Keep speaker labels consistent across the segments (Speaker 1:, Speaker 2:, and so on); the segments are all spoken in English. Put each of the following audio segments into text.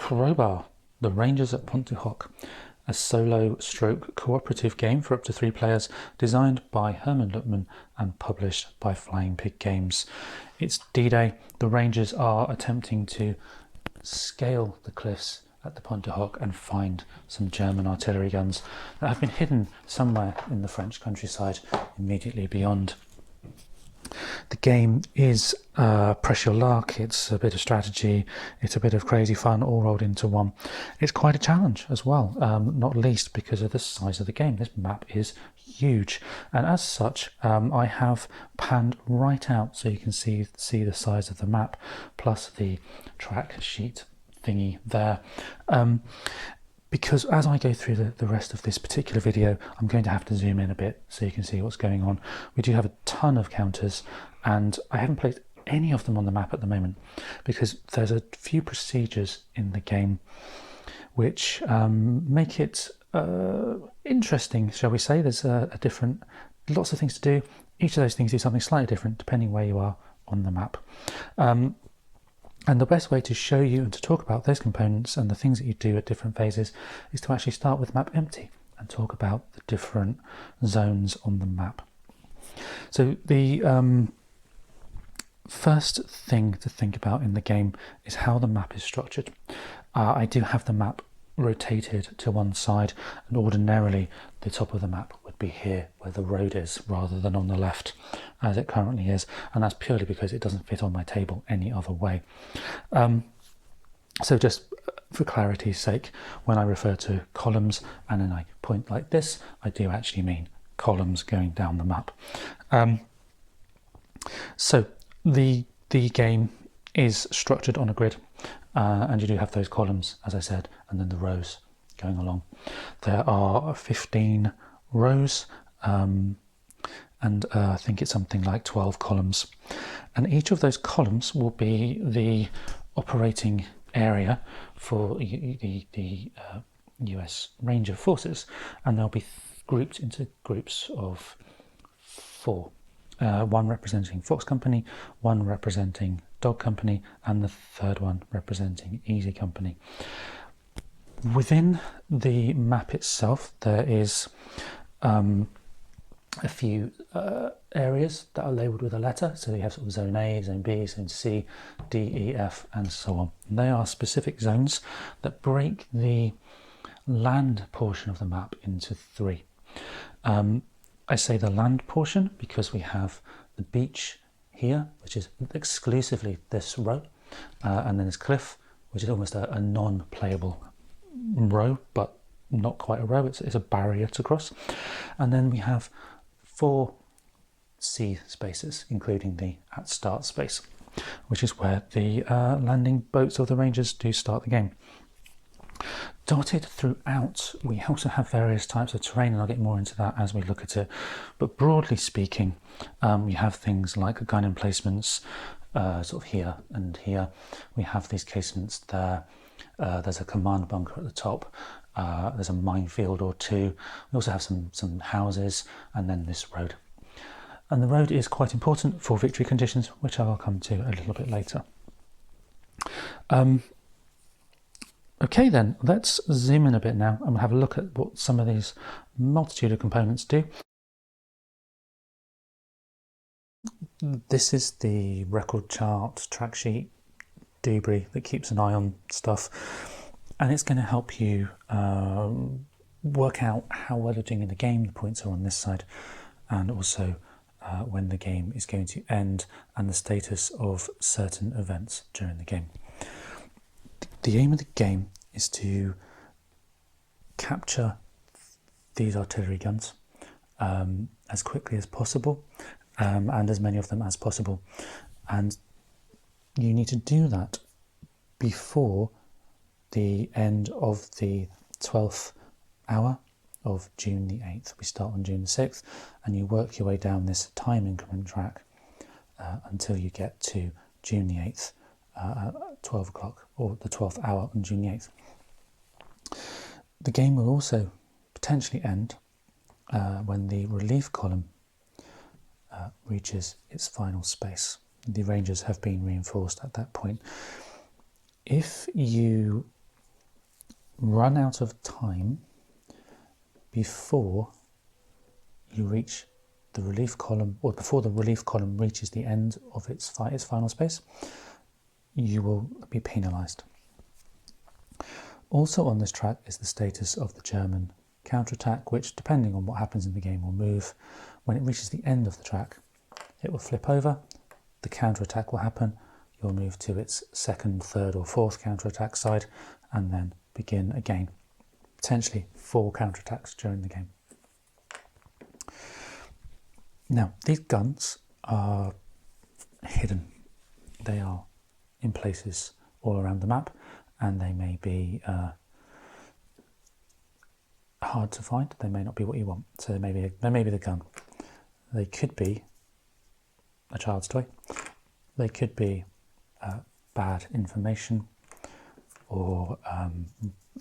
Speaker 1: Crowbar, The Rangers at Pointe du Hoc, a solo-stroke cooperative game for up to 3 players, designed by Hermann Luttmann and published by Flying Pig Games. It's D-Day. The Rangers are attempting to scale the cliffs at the Pointe du Hoc and find some German artillery guns that have been hidden somewhere in the French countryside immediately beyond. The game is press your luck, it's a bit of strategy, it's a bit of crazy fun all rolled into one. It's quite a challenge as well, not least because of the size of the game. This map is huge, and as such I have panned right out so you can see the size of the map, plus the track sheet thingy there. Because as I go through the rest of this particular video, I'm going to have to zoom in a bit so you can see what's going on. We do have a ton of counters, and I haven't placed any of them on the map at the moment because there's a few procedures in the game which make it interesting, shall we say. There's lots of things to do. Each of those things do something slightly different depending where you are on the map. And the best way to show you and to talk about those components and the things that you do at different phases is to actually start with map empty and talk about the different zones on the map. So the first thing to think about in the game is how the map is structured. I do have the map rotated to one side, and ordinarily the top of the map would be here where the road is rather than on the left as it currently is, and that's purely because it doesn't fit on my table any other way. So just for clarity's sake, when I refer to columns and then I point like this, I do actually mean columns going down the map. So the game is structured on a grid, and you do have those columns, as I said, and then the rows going along. There are 15 rows, and I think it's something like 12 columns. And each of those columns will be the operating area for the US Ranger forces, and they'll be grouped into groups of 4. One representing Fox Company, one representing Dog Company, and the third one representing Easy Company. Within the map itself, there is a few areas that are labelled with a letter. So you have sort of Zone A, Zone B, Zone C, D, E, F, and so on. And they are specific zones that break the land portion of the map into 3. I say the land portion because we have the beach here, which is exclusively this row, and then there's cliff, which is almost a non-playable row, but not quite a row, it's a barrier to cross. And then we have 4 sea spaces, including the at start space, which is where the landing boats of the Rangers do start the game. Dotted throughout, we also have various types of terrain, and I'll get more into that as we look at it. But broadly speaking, we have things like gun emplacements, sort of here and here. We have these casements there. There's a command bunker at the top. There's a minefield or 2. We also have some houses, and then this road. And the road is quite important for victory conditions, which I'll come to a little bit later. Okay then, let's zoom in a bit now and have a look at what some of these multitude of components do. This is the record chart, track sheet, debris that keeps an eye on stuff, and it's going to help you work out how well you're doing in the game. The points are on this side, and also when the game is going to end and the status of certain events during the game. The aim of the game is to capture these artillery guns as quickly as possible, and as many of them as possible. And you need to do that before the end of the 12th hour of June the 8th. We start on June the 6th, and you work your way down this time increment track until you get to June the 8th. 12 o'clock, or the 12th hour on June the 8th. The game will also potentially end when the relief column reaches its final space. The Rangers have been reinforced at that point. If you run out of time before you reach the relief column, or before the relief column reaches the end of its final space, you will be penalised. Also on this track is the status of the German counterattack, which, depending on what happens in the game, will move. When it reaches the end of the track, it will flip over, the counterattack will happen, you'll move to its second, third or fourth counterattack side, and then begin again. Potentially 4 counterattacks during the game. Now, these guns are hidden. They are in places all around the map, and they may be hard to find. They may not be what you want. So they may be the gun. They could be a child's toy. They could be bad information, or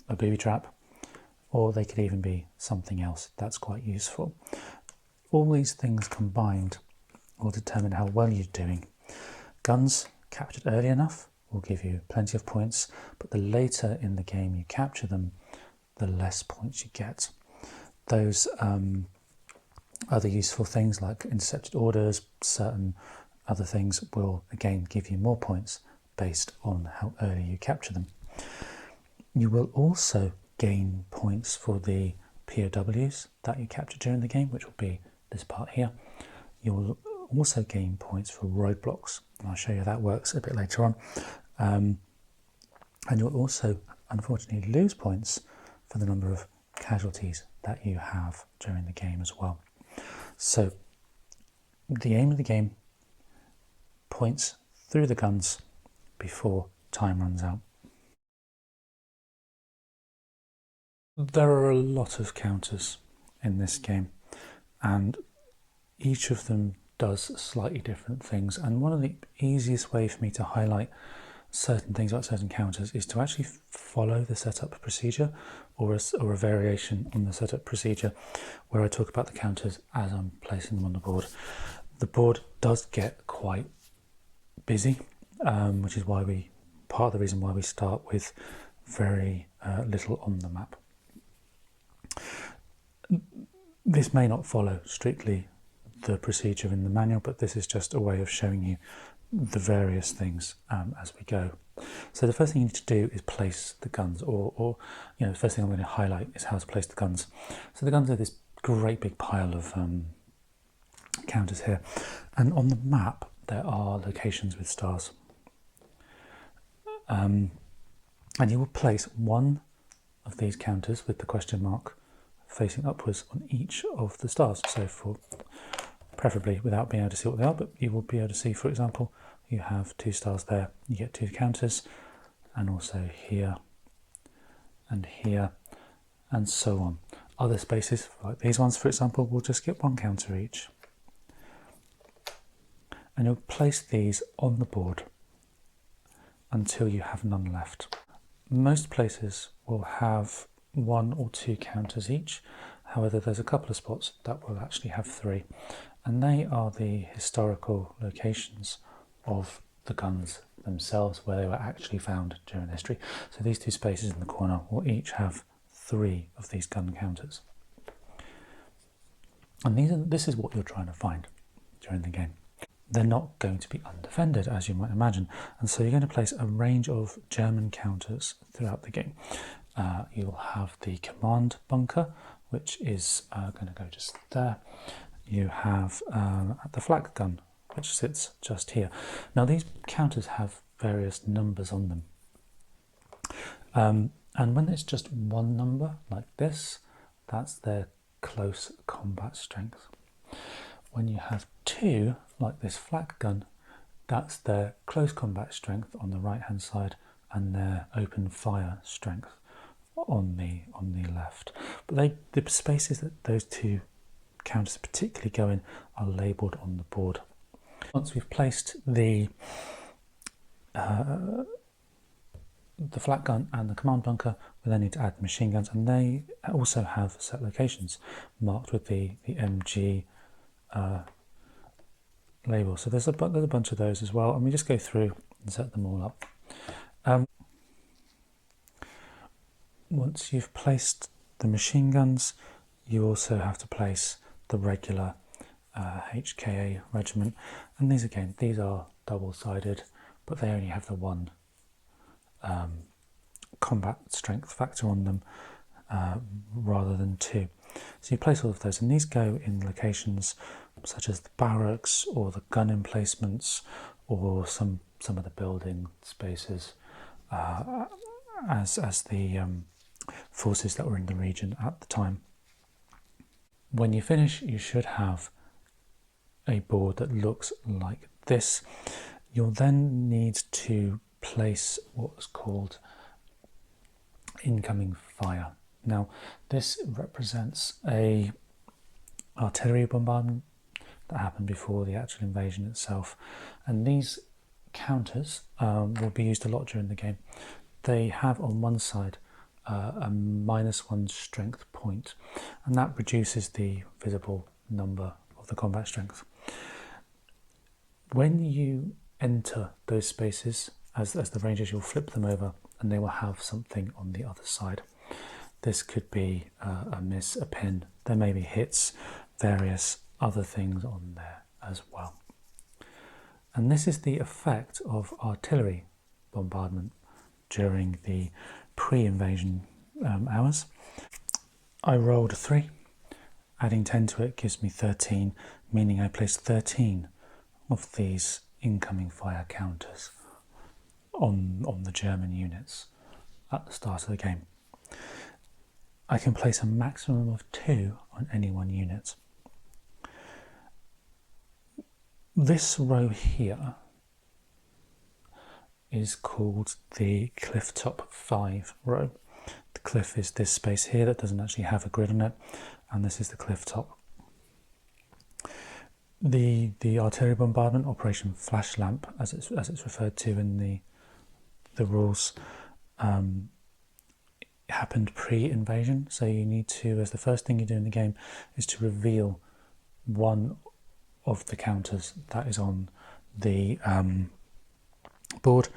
Speaker 1: a booby trap, or they could even be something else that's quite useful. All these things combined will determine how well you're doing. Guns captured early enough will give you plenty of points, but the later in the game you capture them, the less points you get. Those other useful things like intercepted orders, certain other things will again give you more points based on how early you capture them. You will also gain points for the POWs that you capture during the game, which will be this part here. You will also gain points for roadblocks, and I'll show you how that works a bit later on. And you'll also unfortunately lose points for the number of casualties that you have during the game as well. So the aim of the game, points through the guns before time runs out. There are a lot of counters in this game, and each of them does slightly different things. And one of the easiest way for me to highlight certain things about certain counters is to actually follow the setup procedure, or a variation on the setup procedure, where I talk about the counters as I'm placing them on the board. The board does get quite busy, which is why part of the reason why we start with very little on the map. This may not follow strictly the procedure in the manual, but this is just a way of showing you the various things as we go. So the first thing you need to do is place the guns, or the first thing I'm going to highlight is how to place the guns. So the guns are this great big pile of counters here, and on the map there are locations with stars, and you will place one of these counters with the question mark facing upwards on each of the stars. So for preferably without being able to see what they are, but you will be able to see, for example, you have 2 stars there, you get 2 counters, and also here and here and so on. Other spaces, like these ones for example, will just get 1 counter each. And you'll place these on the board until you have none left. Most places will have 1 or 2 counters each. However, there's a couple of spots that will actually have 3, and they are the historical locations of the guns themselves, where they were actually found during history. So these 2 spaces in the corner will each have 3 of these gun counters, and this is what you're trying to find during the game. They're not going to be undefended, as you might imagine, and so you're going to place a range of German counters throughout the game. You'll have the command bunker, which is going to go just there. You have the flak gun, which sits just here. Now these counters have various numbers on them, and when it's just 1 number like this, that's their close combat strength. When you have 2 like this flak gun, that's their close combat strength on the right hand side and their open fire strength on the left. But the spaces that those 2 counters particularly go in are labelled on the board. Once we've placed the flak gun and the command bunker, we then need to add the machine guns, and they also have set locations marked with the MG label. So there's a bunch of those as well, and we just go through and set them all up. Once you've placed the machine guns, you also have to place the regular HKA regiment, and these are double-sided, but they only have the one combat strength factor on them rather than two. So you place all of those, and these go in locations such as the barracks or the gun emplacements or some of the building spaces as the forces that were in the region at the time. When you finish, you should have a board that looks like this. You'll then need to place what's called incoming fire. Now, this represents a artillery bombardment that happened before the actual invasion itself, and these counters will be used a lot during the game. They have on one side a -1 strength point, and that reduces the visible number of the combat strength. When you enter those spaces, as the Rangers, you'll flip them over and they will have something on the other side. This could be a miss, a pin, there may be hits, various other things on there as well. And this is the effect of artillery bombardment during the pre-invasion hours. I rolled a 3, adding 10 to it gives me 13, meaning I placed 13 of these incoming fire counters on the German units at the start of the game. I can place a maximum of 2 on any one unit. This row here is called the cliff top 5 row. The cliff is this space here that doesn't actually have a grid on it, and this is the cliff top. The artillery bombardment, Operation Flash Lamp, as it's referred to in the rules, happened pre-invasion. So you need to, as the first thing you do in the game, is to reveal one of the counters that is on the board,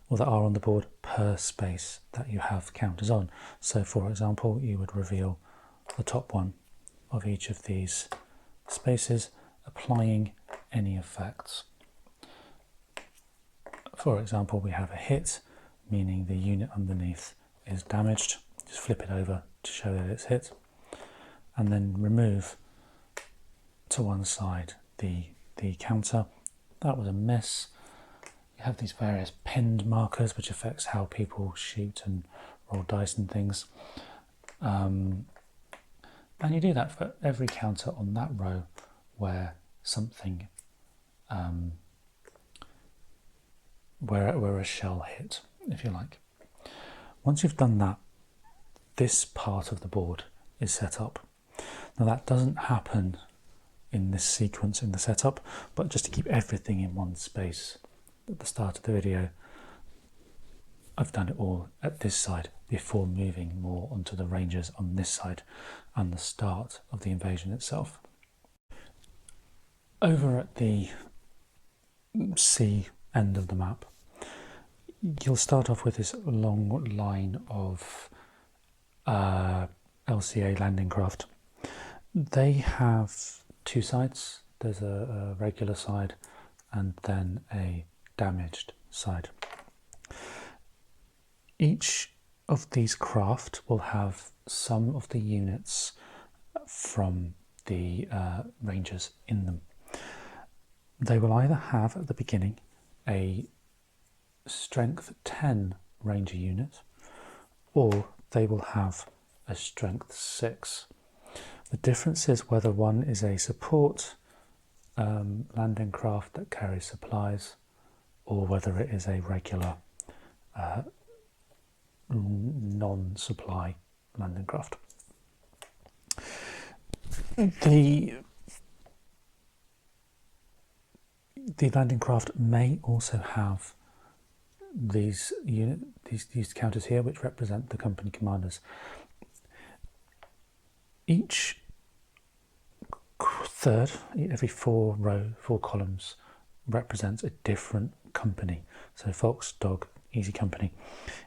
Speaker 1: or that are on the board per space that you have counters on. So for example, you would reveal the top one of each of these spaces, applying any effects. For example, we have a hit, meaning the unit underneath is damaged. Just flip it over to show that it's hit, and then remove to one side the counter. That was a miss. You have these various pinned markers, which affects how people shoot and roll dice and things. And you do that for every counter on that row where something, where a shell hit, if you like. Once you've done that, this part of the board is set up. Now that doesn't happen in this sequence in the setup, but just to keep everything in one space at the start of the video, I've done it all at this side before moving more onto the Rangers on this side and the start of the invasion itself. Over at the C end of the map, you'll start off with this long line of LCA landing craft. They have 2 sides. There's a regular side and then a damaged side. Each of these craft will have some of the units from the Rangers in them. They will either have at the beginning a strength 10 Ranger unit, or they will have a strength 6. The difference is whether one is a support landing craft that carries supplies, or whether it is a regular non-supply landing craft. The landing craft may also have these counters here, which represent the company commanders. Each third, every 4 columns represents a different company. So Fox, Dog, Easy Company.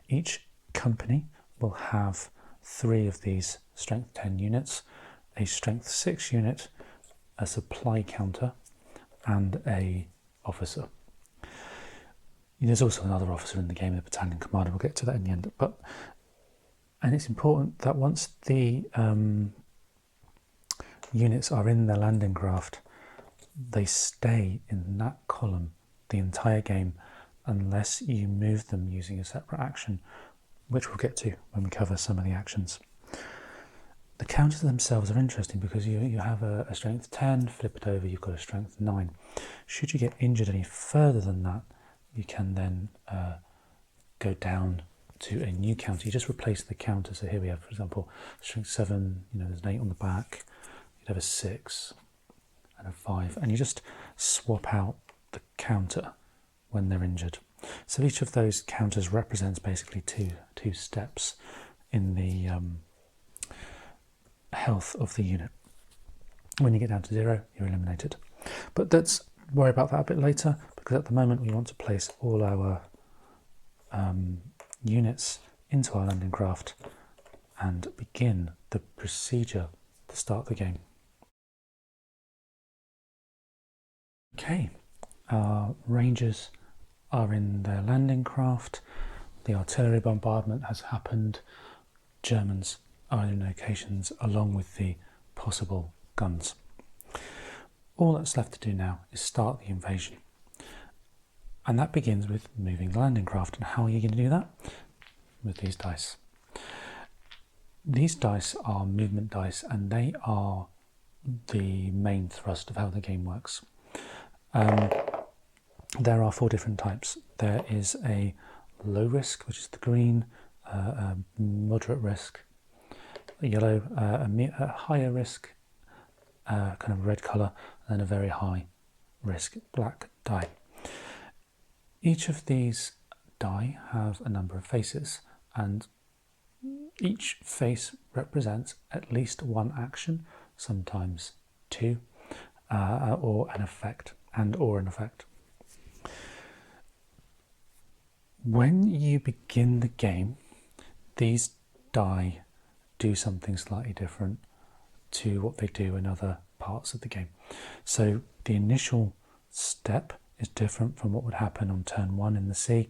Speaker 1: Each company will have 3 of these strength 10 units, a strength 6 unit, a supply counter, and a officer. There's also another officer in the game, the battalion commander. We'll get to that in the end. And it's important that once the units are in their landing craft, they stay in that column the entire game unless you move them using a separate action, which we'll get to when we cover some of the actions. The counters themselves are interesting because you have a strength 10, flip it over, you've got a strength 9. Should you get injured any further than that, you can then go down to a new counter. You just replace the counter. So here we have, for example, strength 7, there's an 8 on the back, you'd have a 6 and a 5, and you just swap out the counter when they're injured. So each of those counters represents basically two steps in the health of the unit. When you get down to 0, you're eliminated. But let's worry about that a bit later, because at the moment we want to place all our units into our landing craft and begin the procedure to start the game. Okay, our Rangers are in their landing craft, the artillery bombardment has happened, Germans are in locations along with the possible guns. All that's left to do now is start the invasion. And that begins with moving the landing craft. And how are you going to do that? With these dice. These dice are movement dice, and they are the main thrust of how the game works. There are 4 different types. There is a low risk, which is the green, a moderate risk, a yellow, a higher risk, kind of red colour, and a very high risk black die. Each of these die have a number of faces, and each face represents at least one action, sometimes 2, or an effect, or an effect. When you begin the game, these die do something slightly different to what they do in other parts of the game. So the initial step is different from what would happen on turn 1 in the sea.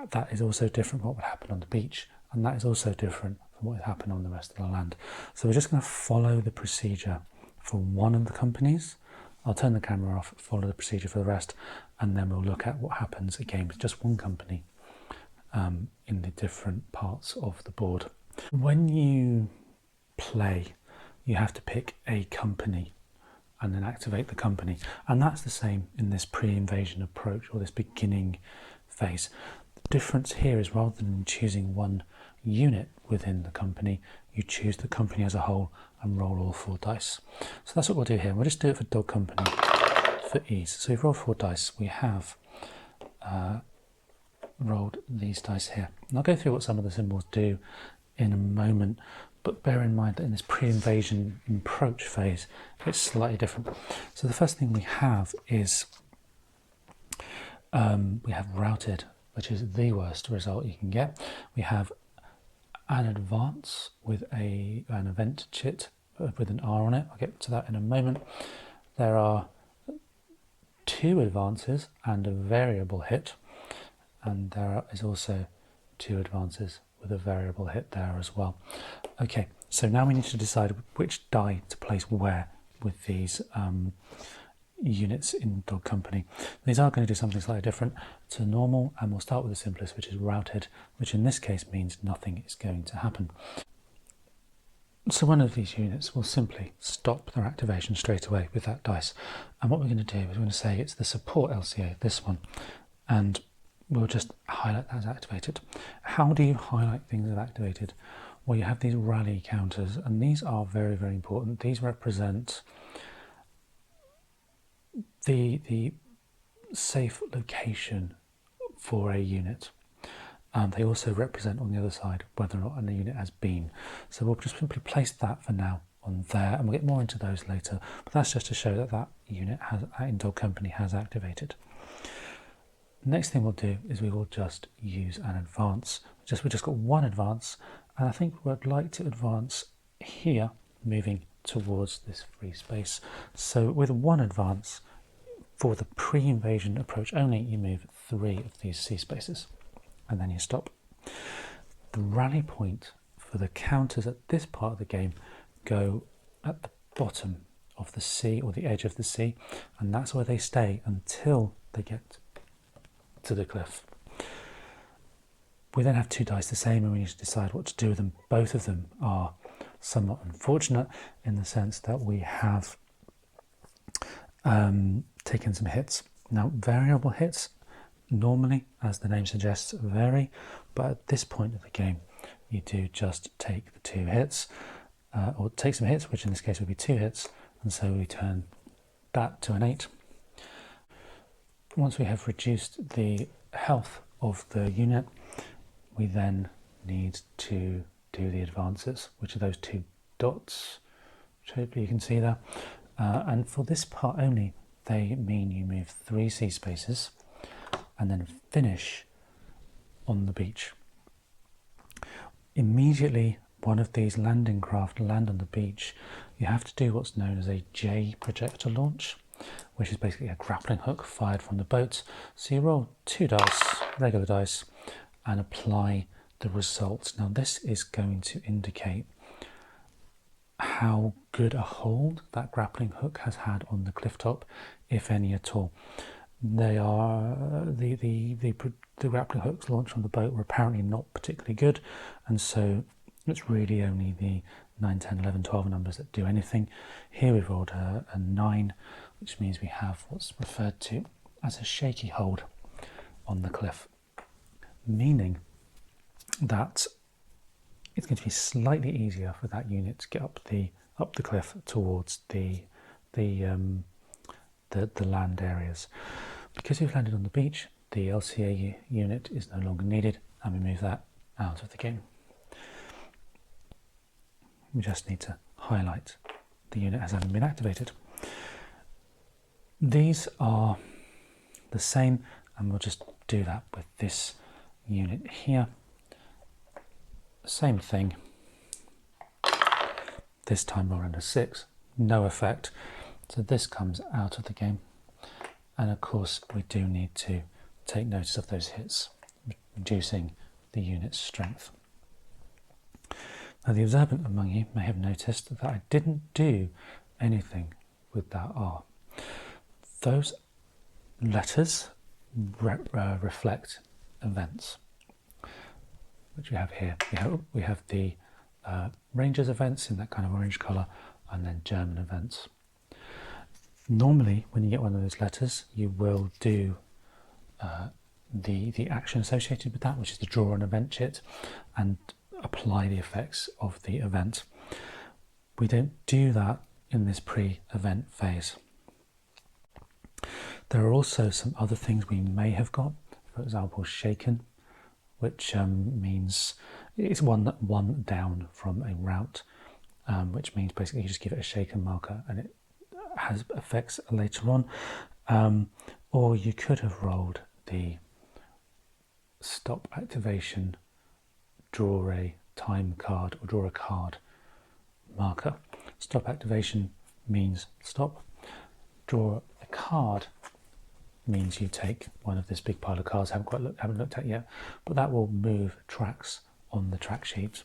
Speaker 1: That is also different from what would happen on the beach, and that is also different from what would happen on the rest of the land. So we're just going to follow the procedure for one of the companies. I'll turn the camera off, follow the procedure for the rest, and then we'll look at what happens again with just one company in the different parts of the board. When you play, you have to pick a company and then activate the company, and that's the same in this pre-invasion approach, or this beginning phase. The difference here is, rather than choosing one unit within the company, you choose the company as a whole and roll all 4 dice. So that's what we'll do here. We'll just do it for dog company for ease. So we've rolled 4 dice. We have rolled these dice here, and I'll go through what some of the symbols do in a moment, but bear in mind that in this pre-invasion approach phase, it's slightly different. So the first thing we have is we have routed, which is the worst result you can get. We have an advance with an event chit with an R on it. I'll get to that in a moment. There are 2 advances and a variable hit, and there is also 2 advances with a variable hit there as well. Okay, so now we need to decide which die to place where with these units in dog company. These are going to do something slightly different to normal, and we'll start with the simplest, which is routed, which in this case means nothing is going to happen. So one of these units will simply stop their activation straight away with that dice, and what we're going to do is we're going to say it's the support LCA, this one, and we'll just highlight that as activated. How do you highlight things as activated? Well, you have these rally counters, and these are very, very important. These represent the safe location for a unit. They also represent on the other side whether or not a unit has been. So we'll just simply place that for now on there, and we'll get more into those later, but that's just to show that that unit in dog company has activated. Next thing we'll do is we will just use an advance. We've just got one advance, and I think we'd like to advance here, moving towards this free space. So with one advance, for the pre-invasion approach only, you move 3 of these C spaces, and then you stop. The rally point for the counters at this part of the game go at the bottom of the C, or the edge of the C, and that's where they stay until they get to the cliff. We then have 2 dice the same, and we need to decide what to do with them. Both of them are somewhat unfortunate in the sense that we have taken some hits. Now, variable hits normally, as the name suggests, vary, but at this point of the game you do just take the 2 hits, or take some hits, which in this case would be 2 hits, and so we turn that to an 8. Once we have reduced the health of the unit, we then need to do the advances, which are those 2 dots, which hopefully you can see there. And for this part only, they mean you move 3 C spaces and then finish on the beach. Immediately one of these landing craft land on the beach, you have to do what's known as a J projector launch, which is basically a grappling hook fired from the boat. So you roll 2 dice, regular dice, and apply the results. Now this is going to indicate how good a hold that grappling hook has had on the cliff top, if any at all. They are the grappling hooks launched from the boat were apparently not particularly good, and so it's really only the 9, 10, 11, 12 numbers that do anything. Here we've rolled a 9, which means we have what's referred to as a shaky hold on the cliff, meaning that it's going to be slightly easier for that unit to get up the cliff towards the land areas. Because we've landed on the beach, the LCA unit is no longer needed, and we move that out of the game. We just need to highlight the unit as having been activated. These are the same, and we'll just do that with this unit here. Same thing. This time we're under 6, no effect. So this comes out of the game. And of course we do need to take notice of those hits, reducing the unit's strength. Now the observant among you may have noticed that I didn't do anything with that R. Those letters reflect events, which we have here. We have the Rangers events in that kind of orange colour, and then German events. Normally, when you get one of those letters, you will do the action associated with that, which is to draw an event chit and apply the effects of the event. We don't do that in this pre-event phase. There are also some other things we may have got. For example, shaken, which means it's one down from a route, which means basically you just give it a shaken marker and it has effects later on. Or you could have rolled the stop activation, draw a time card, or draw a card marker. Stop activation means stop. Draw a card means you take one of this big pile of cards haven't looked at yet, but that will move tracks on the track sheet.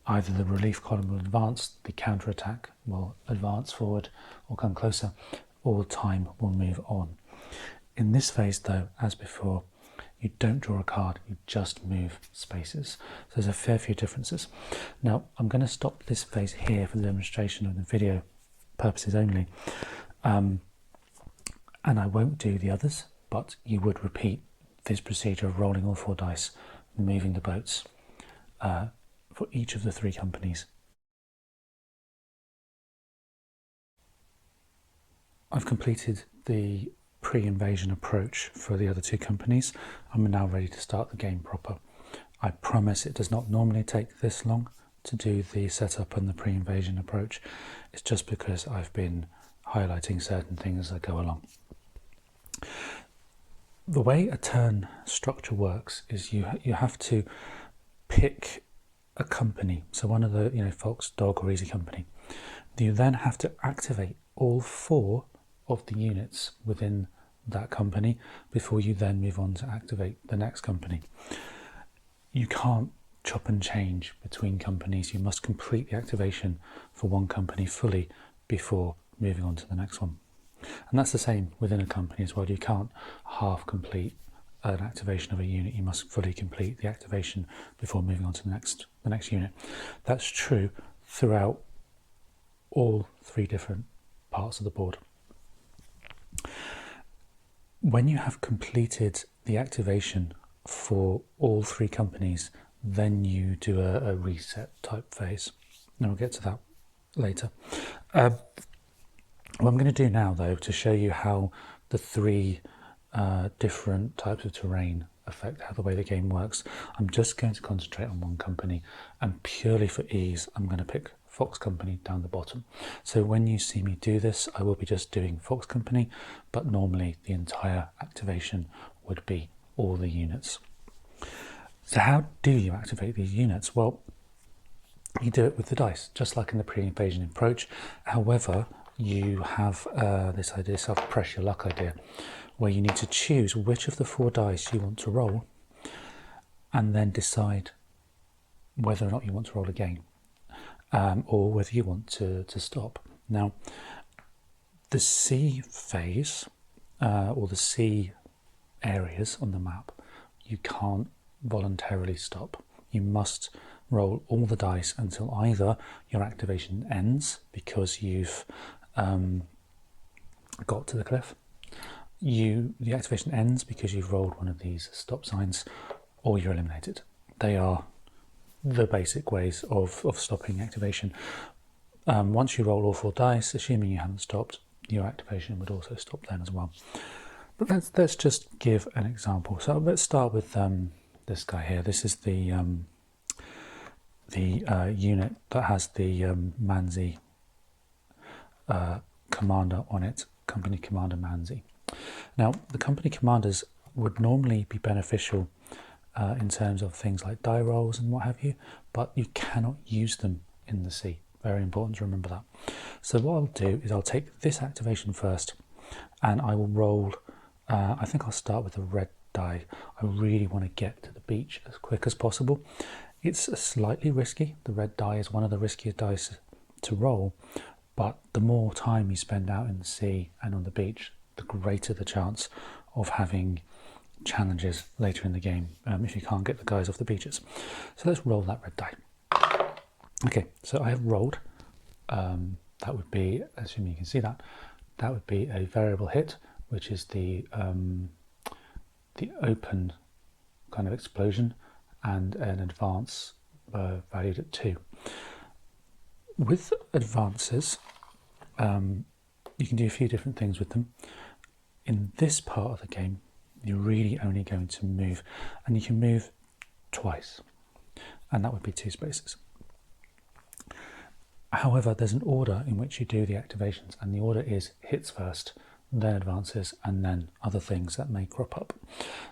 Speaker 1: Either the relief column will advance, the counter attack will advance forward or come closer, or time will move on. In this phase though, as before, you don't draw a card, you just move spaces. So there's a fair few differences. Now I'm going to stop this phase here for the demonstration of the video purposes only. And I won't do the others, but you would repeat this procedure of rolling all 4 dice, moving the boats for each of the 3 companies. I've completed the pre-invasion approach for the other 2 companies. I'm now ready to start the game proper. I promise it does not normally take this long to do the setup and the pre-invasion approach. It's just because I've been highlighting certain things as I go along. The way a turn structure works is you have to pick a company, so one of the, Fox, Dog or Easy Company, you then have to activate all 4 of the units within that company before you then move on to activate the next company. You can't chop and change between companies. You must complete the activation for one company fully before moving on to the next one. And that's the same within a company as well. You can't half complete an activation of a unit. You must fully complete the activation before moving on to the next unit. That's true throughout all 3 different parts of the board. When you have completed the activation for all 3 companies, then you do a reset type phase. And we'll get to that later. What I'm going to do now, though, to show you how the 3 different types of terrain affect how the way the game works, I'm just going to concentrate on one company, and purely for ease, I'm going to pick Fox Company down the bottom. So when you see me do this, I will be just doing Fox Company, but normally the entire activation would be all the units. So how do you activate these units? Well, you do it with the dice, just like in the pre-invasion approach. However, you have this idea, press your luck idea, where you need to choose which of the 4 dice you want to roll and then decide whether or not you want to roll again, or whether you want to stop. Now, the C phase, or the C areas on the map, you can't voluntarily stop. You must roll all the dice until either your activation ends because you've got to the cliff, the activation ends because you've rolled one of these stop signs, or you're eliminated. They are the basic ways of stopping activation. Once you roll all 4 dice, assuming you haven't stopped, your activation would also stop then as well. But let's just give an example. So let's start with this guy here. This is the unit that has the Manzi commander on it, Company Commander Manzi. Now, the company commanders would normally be beneficial in terms of things like die rolls and what have you, but you cannot use them in the sea. Very important to remember that. So what I'll do is I'll take this activation first, and I will roll, I think I'll start with a red die. I really want to get to the beach as quick as possible. It's slightly risky. The red die is one of the riskiest dice to roll, but the more time you spend out in the sea and on the beach, the greater the chance of having challenges later in the game if you can't get the guys off the beaches. So let's roll that red die. Okay, so I have rolled. That would be, assuming you can see that, that would be a variable hit, which is the open kind of explosion, and an advance valued at 2. With advances, you can do a few different things with them. In this part of the game, you're really only going to move, and you can move twice, and that would be 2 spaces. However, there's an order in which you do the activations, and the order is hits first, then advances, and then other things that may crop up.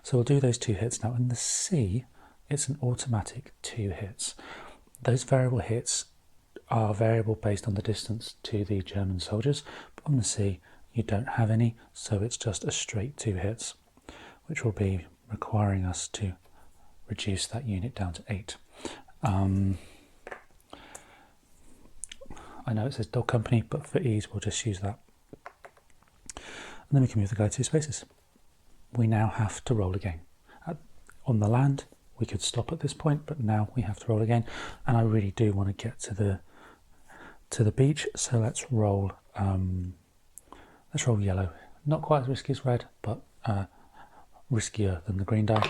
Speaker 1: So we'll do those 2 hits now. In the C, it's an automatic 2 hits. Those variable hits are variable based on the distance to the German soldiers, but on the sea you don't have any, so it's just a straight 2 hits, which will be requiring us to reduce that unit down to 8. I know it says Dog Company, but for ease we'll just use that. And then we can move the guy 2 spaces. We now have to roll again. On the land, we could stop at this point, but now we have to roll again. And I really do want to get to the beach, so let's roll yellow. Not quite as risky as red, but riskier than the green die.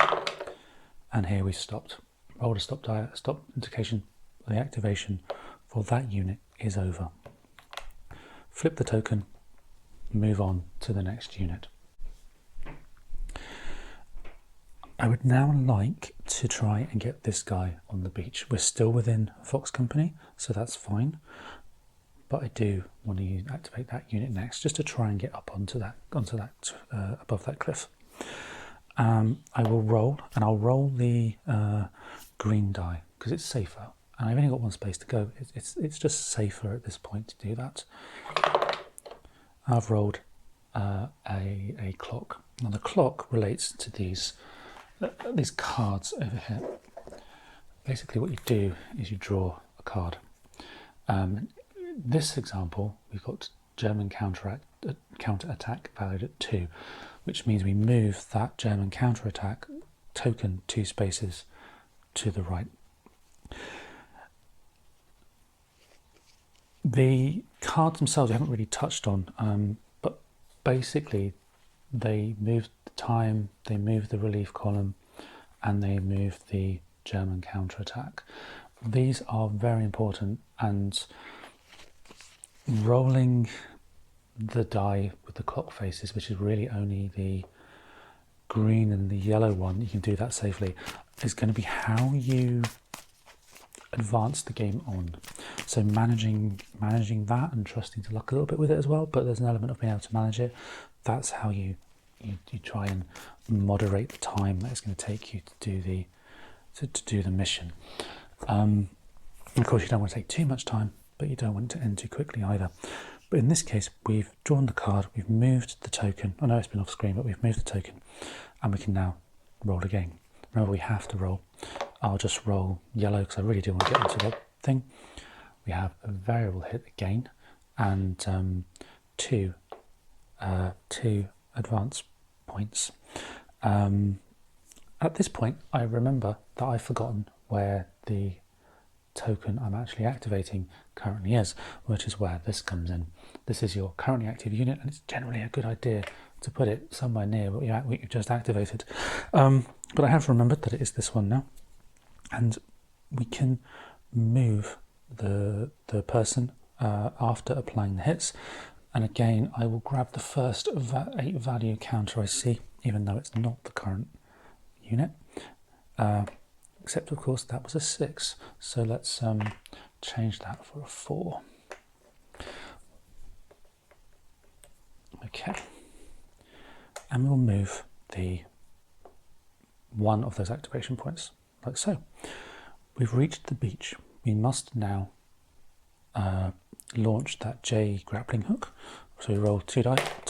Speaker 1: And here we stopped. Rolled a stop die, stop indication. The activation for that unit is over. Flip the token, move on to the next unit. I would now like to try and get this guy on the beach. We're still within Fox Company, so that's fine. But I do want to activate that unit next, just to try and get up onto that above that cliff. I will roll, and I'll roll the green die because it's safer, and I've only got one space to go. It's just safer at this point to do that. I've rolled a clock. Now the clock relates to these cards over here. Basically what you do is you draw a card. This example, we've got German counter-attack valued at 2, which means we move that German counter-attack token 2 spaces to the right. The cards themselves we haven't really touched on, but basically they move the time, they move the relief column, and they move the German counter-attack. These are very important, and rolling the die with the clock faces, which is really only the green and the yellow one, you can do that safely, is going to be how you advance the game on. So managing that and trusting to luck a little bit with it as well, but there's an element of being able to manage it. That's how you try and moderate the time that it's going to take you to do the mission. Of course, you don't want to take too much time, but you don't want it to end too quickly either. But in this case, we've drawn the card, we've moved the token. I know it's been off screen, but we've moved the token, and we can now roll again. Remember, we have to roll. I'll just roll yellow because I really do want to get into the thing. We have a variable hit again, and two advance points. At this point, I remember that I've forgotten where the token I'm actually activating currently is, which is where this comes in. This is your currently active unit, and it's generally a good idea to put it somewhere near what you've just activated. But I have remembered that it is this one now, and we can move the person after applying the hits. And again, I will grab the first 8 value counter I see, even though it's not the current unit. Except of course that was a 6, so let's change that for a 4. Okay, and we'll move the one of those activation points like so. We've reached the beach. We must now launch that J grappling hook. So we roll 2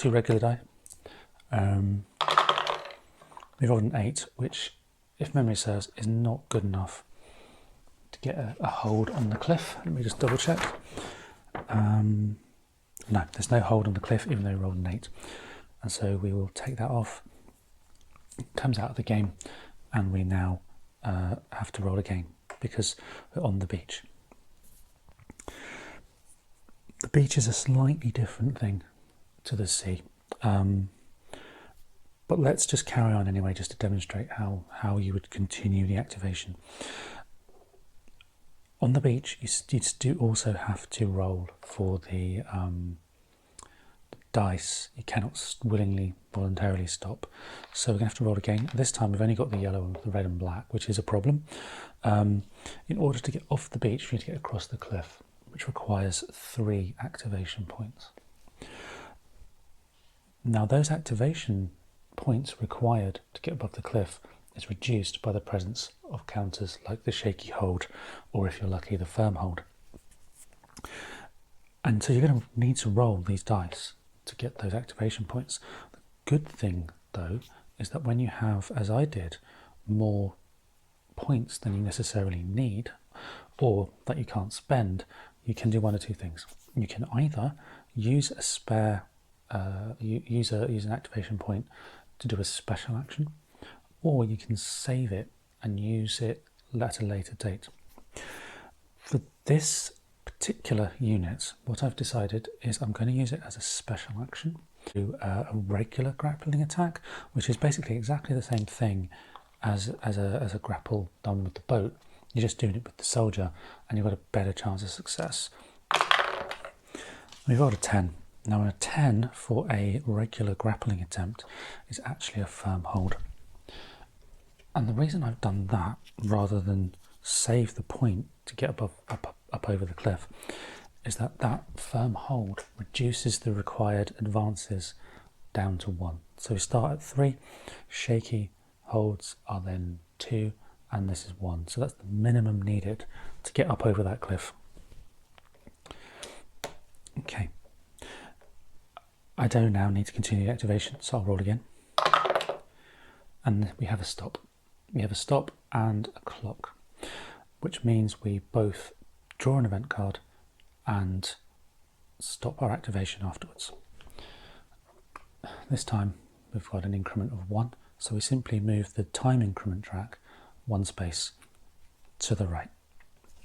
Speaker 1: regular die. We rolled an 8, which, if memory serves, is not good enough to get a hold on the cliff. Let me just double check. No, there's no hold on the cliff, even though we rolled an 8. And so we will take that off. It comes out of the game, and we now have to roll again because we're on the beach. The beach is a slightly different thing to the sea. But let's just carry on anyway, just to demonstrate how you would continue the activation. On the beach, you do also have to roll for the dice. You cannot willingly, voluntarily stop. So we're going to have to roll again. This time we've only got the yellow, the red and black, which is a problem. In order to get off the beach, we need to get across the cliff, which requires 3 activation points. Now those activation points required to get above the cliff is reduced by the presence of counters like the shaky hold, or if you're lucky, the firm hold. And so you're going to need to roll these dice to get those activation points. The good thing though is that when you have, as I did, more points than you necessarily need, or that you can't spend, you can do one or two things. You can either use a spare use an activation point to do a special action, or you can save it and use it at a later date. For this particular unit, what I've decided is I'm going to use it as a special action to a regular grappling attack, which is basically exactly the same thing as a grapple done with the boat. You're just doing it with the soldier, and you've got a better chance of success. We've got a 10. Now a 10 for a regular grappling attempt is actually a firm hold. And the reason I've done that, rather than save the point to get up over the cliff, is that firm hold reduces the required advances down to 1. So we start at 3, shaky holds are then 2, and this is 1. So that's the minimum needed to get up over that cliff. Okay. I do now need to continue the activation, so I'll roll again. And we have a stop. We have a stop and a clock, which means we both draw an event card and stop our activation afterwards. This time we've got an increment of 1, so we simply move the time increment track 1 space to the right.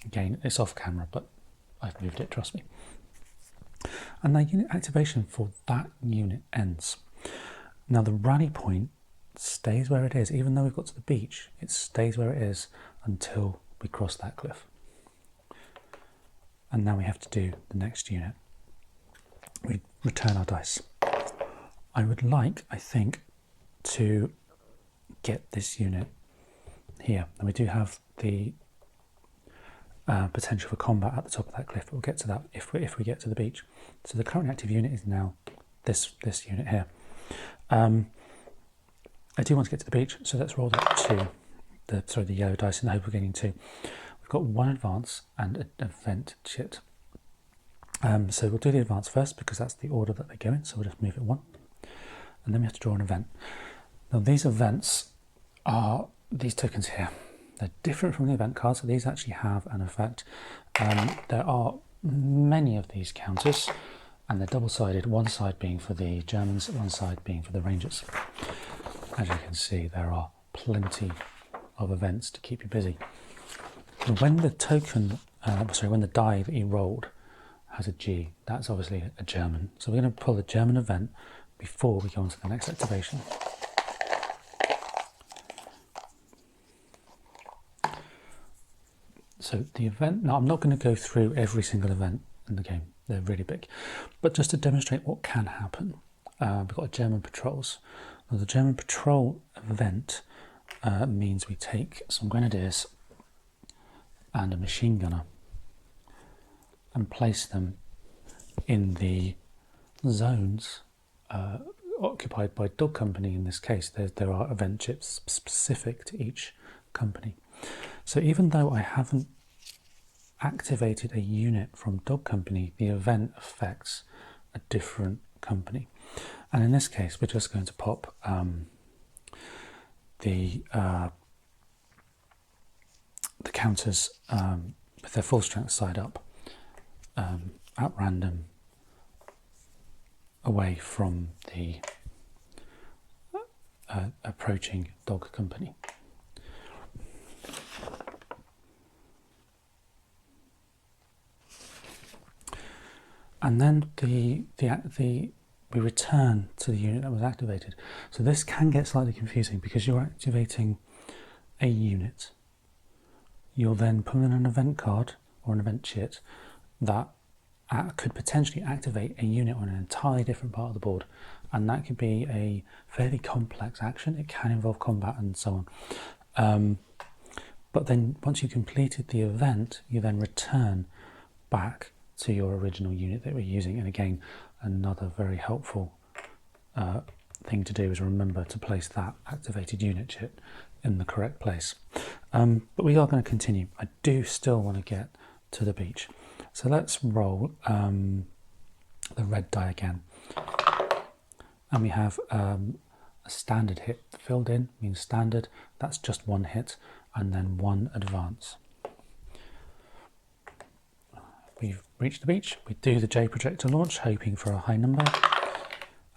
Speaker 1: Again, it's off camera, but I've moved it, trust me. And the unit activation for that unit ends. Now the rally point stays where it is. Even though we've got to the beach, it stays where it is until we cross that cliff. And now we have to do the next unit. We return our dice. I would like, I think, to get this unit here. And we do have the potential for combat at the top of that cliff, but we'll get to that if we get to the beach. So the current active unit is now this unit here. I do want to get to the beach, so let's roll that 2, the yellow dice in the hope of getting 2. We've got 1 advance and an event chit. So we'll do the advance first because that's the order that they go in, so we'll just move it 1. And then we have to draw an event. Now these events are these tokens here. They're different from the event cards, so these actually have an effect. There are many of these counters, and they're double-sided, one side being for the Germans, one side being for the Rangers. As you can see, there are plenty of events to keep you busy. When the token, when the die that you rolled has a G, that's obviously a German. So we're going to pull a German event before we go on to the next activation. So the event, now I'm not going to go through every single event in the game, they're really big, but just to demonstrate what can happen, we've got German patrols. Now the German patrol event means we take some grenadiers and a machine gunner and place them in the zones occupied by Dog Company. In this case, there are event chips specific to each company. So even though I haven't activated a unit from Dog Company, the event affects a different company. And in this case, we're just going to pop the counters with their full strength side up at random away from the approaching Dog Company. And then we return to the unit that was activated. So this can get slightly confusing because you're activating a unit. You'll then put in an event card or an event chit that could potentially activate a unit on an entirely different part of the board, and that could be a fairly complex action. It can involve combat and so on. But then once you completed the event, you then return back to your original unit that we're using. And again, another very helpful thing to do is remember to place that activated unit chit in the correct place. But we are going to continue. I do still want to get to the beach. So let's roll the red die again. And we have a standard hit. Filled in means standard. That's just 1 hit and then 1 advance. We've reached the beach. We do the J projector launch, hoping for a high number.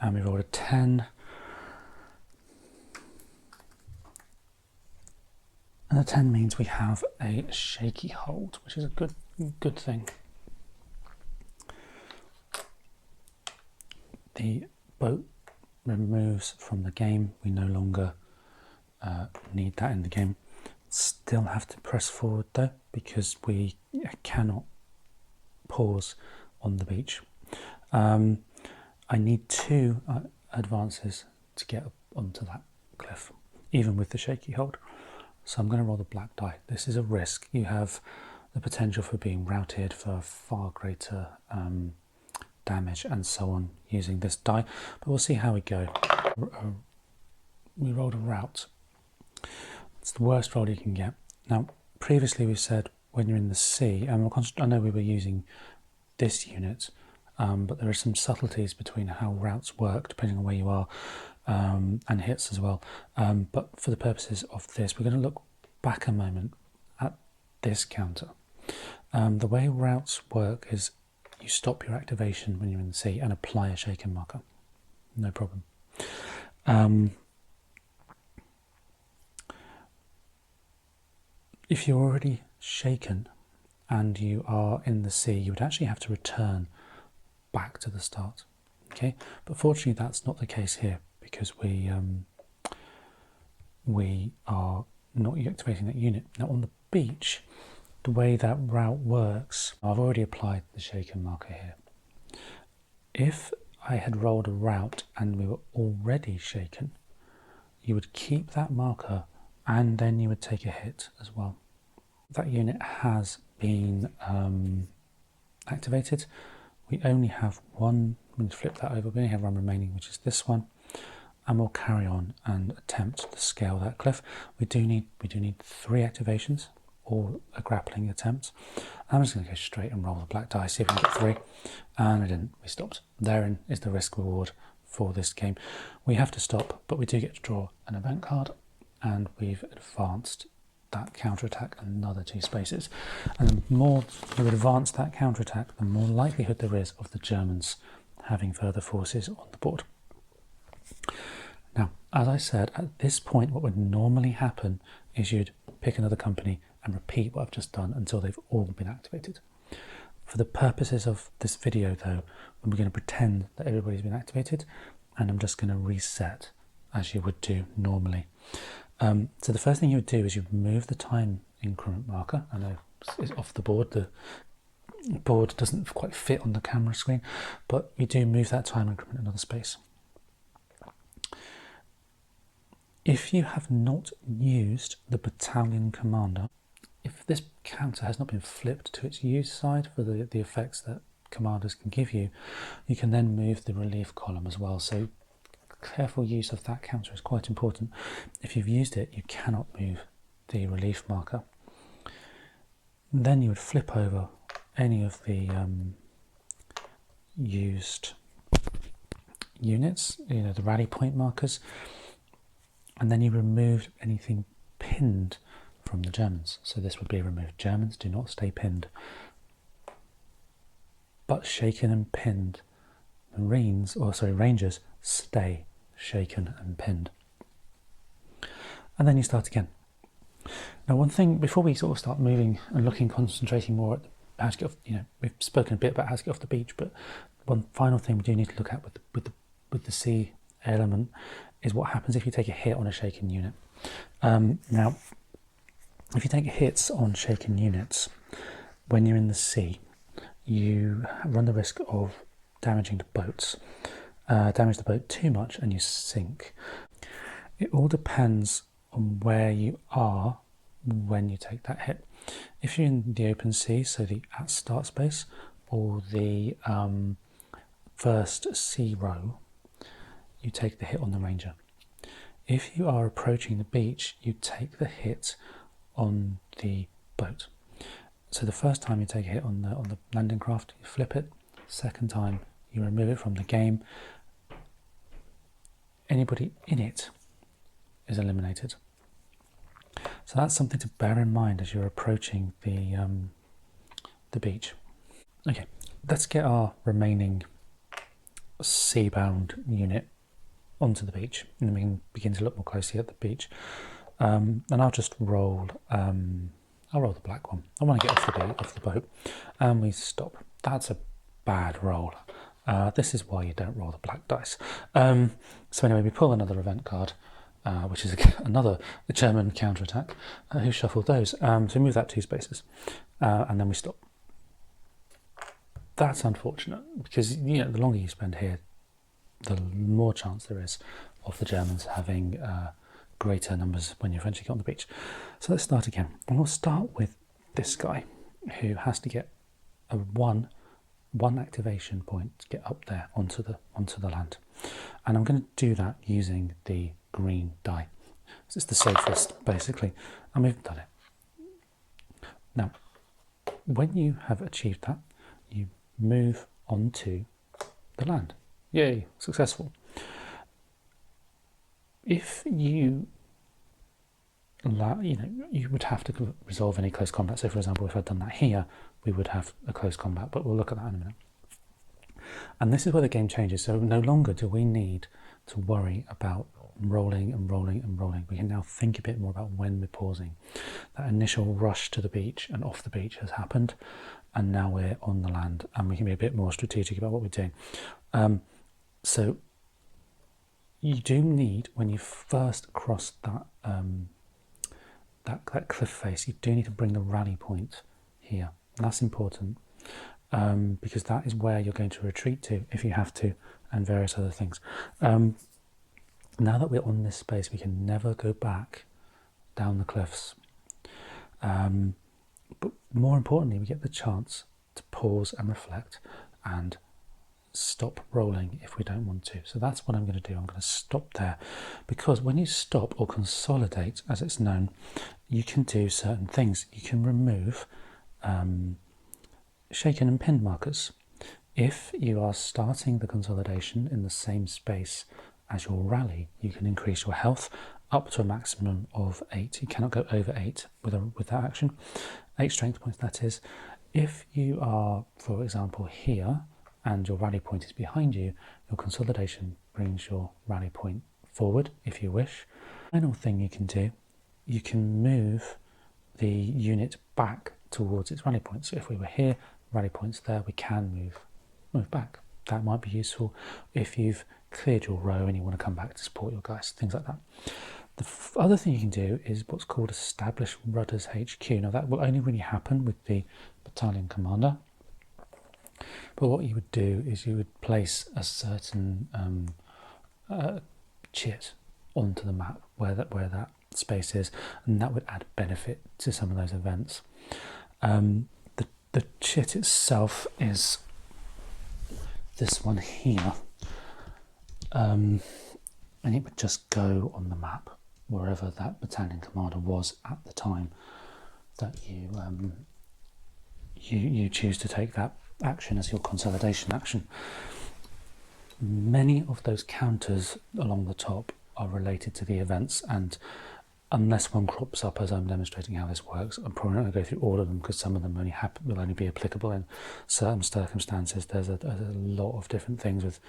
Speaker 1: And we rolled a 10. And a 10 means we have a shaky hold, which is a good thing. The boat removes from the game. We no longer need that in the game. Still have to press forward though, because we cannot pause on the beach. I need 2 advances to get up onto that cliff, even with the shaky hold. So I'm going to roll the black die. This is a risk. You have the potential for being routed for far greater damage and so on using this die, but we'll see how we go. We rolled a rout. It's the worst roll you can get. Now, previously we said when you're in the sea, and I know we were using this unit, but there are some subtleties between how routes work depending on where you are, and hits as well. But for the purposes of this, we're going to look back a moment at this counter. The way routes work is you stop your activation when you're in the sea and apply a shaken marker. No problem. If you're already shaken and you are in the sea, you would actually have to return back to the start. Okay, but fortunately that's not the case here, because we are not activating that unit. Now on the beach, the way that route works, I've already applied the shaken marker here. If I had rolled a route and we were already shaken, you would keep that marker and then you would take a hit as well. That unit has been activated. We only have one. I'm going to flip that over. We only have one remaining, which is this one, and we'll carry on and attempt to scale that cliff. We do need 3 activations or a grappling attempt. I'm just going to go straight and roll the black dice, see if we can get 3, and I didn't. We stopped. Therein is the risk reward for this game. We have to stop, but we do get to draw an event card, and we've advanced that counterattack another 2 spaces. And the more you advance that counterattack, the more likelihood there is of the Germans having further forces on the board. Now, as I said, at this point what would normally happen is you'd pick another company and repeat what I've just done until they've all been activated. For the purposes of this video though, we're going to pretend that everybody's been activated, and I'm just going to reset as you would do normally. So the first thing you would do is you move the time increment marker. I know it's off the board, the board doesn't quite fit on the camera screen, but you do move that time increment another space. If you have not used the battalion commander, if this counter has not been flipped to its use side for the effects that commanders can give you, you can then move the relief column as well. So careful use of that counter is quite important. If you've used it, you cannot move the relief marker. Then you would flip over any of the used units, the rally point markers, and then you remove anything pinned from the Germans. So this would be removed. Germans do not stay pinned, but shaken and pinned Rangers stay shaken and pinned. And then you start again. Now, one thing before we sort of start moving and looking, concentrating more at how to get off, we've spoken a bit about how to get off the beach, but one final thing we do need to look at with the sea element is what happens if you take a hit on a shaken unit. Now, if you take hits on shaken units when you're in the sea, you run the risk of damaging the boats. Damage the boat too much and you sink. It all depends on where you are when you take that hit. If you're in the open sea, so the at start space or the first sea row, you take the hit on the Ranger. If you are approaching the beach, you take the hit on the boat. So the first time you take a hit on the landing craft, you flip it. Second time, you remove it from the game. Anybody in it is eliminated. So that's something to bear in mind as you're approaching the beach. Okay, let's get our remaining sea-bound unit onto the beach, and then we can begin to look more closely at the beach. And I'll just roll. I'll roll the black one. I want to get off the boat, and we stop. That's a bad roll. This is why you don't roll the black dice. So anyway, we pull another event card, which is another German counterattack. Who shuffled those? So we move that 2 spaces, and then we stop. That's unfortunate because the longer you spend here, the more chance there is of the Germans having greater numbers when you eventually get on the beach. So let's start again, and we'll start with this guy who has to get a one activation point to get up there onto the land, and I'm going to do that using the green die. It's the safest, basically, and we've done it. Now, when you have achieved that, you move onto the land. Yay, successful. If you you would have to resolve any close combat. So, for example, if I'd done that here, we would have a close combat, but we'll look at that in a minute. And this is where the game changes. So no longer do we need to worry about rolling and rolling and rolling. We can now think a bit more about when we're pausing. That initial rush to the beach and off the beach has happened, and now we're on the land, and we can be a bit more strategic about what we're doing. So you do need, when you first cross that that cliff face, you do need to bring the rally point here. And that's important, because that is where you're going to retreat to if you have to, and various other things. Now that we're on this space, we can never go back down the cliffs. But more importantly, we get the chance to pause and reflect and stop rolling if we don't want to. So that's what I'm going to do. I'm going to stop there, because when you stop, or consolidate as it's known, you can do certain things. You can remove shaken and pinned markers. If you are starting the consolidation in the same space as your rally, you can increase your health up to a maximum of 8. You cannot go over 8 with that action. 8 strength points, that is. If you are, for example, here, and your rally point is behind you, your consolidation brings your rally point forward if you wish. Final thing you can do, you can move the unit back towards its rally point. So if we were here, rally point's there, we can move back. That might be useful if you've cleared your row and you want to come back to support your guys, things like that. The other thing you can do is what's called establish Rudders HQ. Now that will only really happen with the battalion commander. But what you would do is you would place a certain chit onto the map where that space is, and that would add benefit to some of those events. The chit itself is this one here, and it would just go on the map wherever that battalion commander was at the time that you choose to take that action as your consolidation action. Many of those counters along the top are related to the events, and unless one crops up as I'm demonstrating how this works, I'm probably not going to go through all of them because some of them will only be applicable in certain circumstances. There's a lot of different things with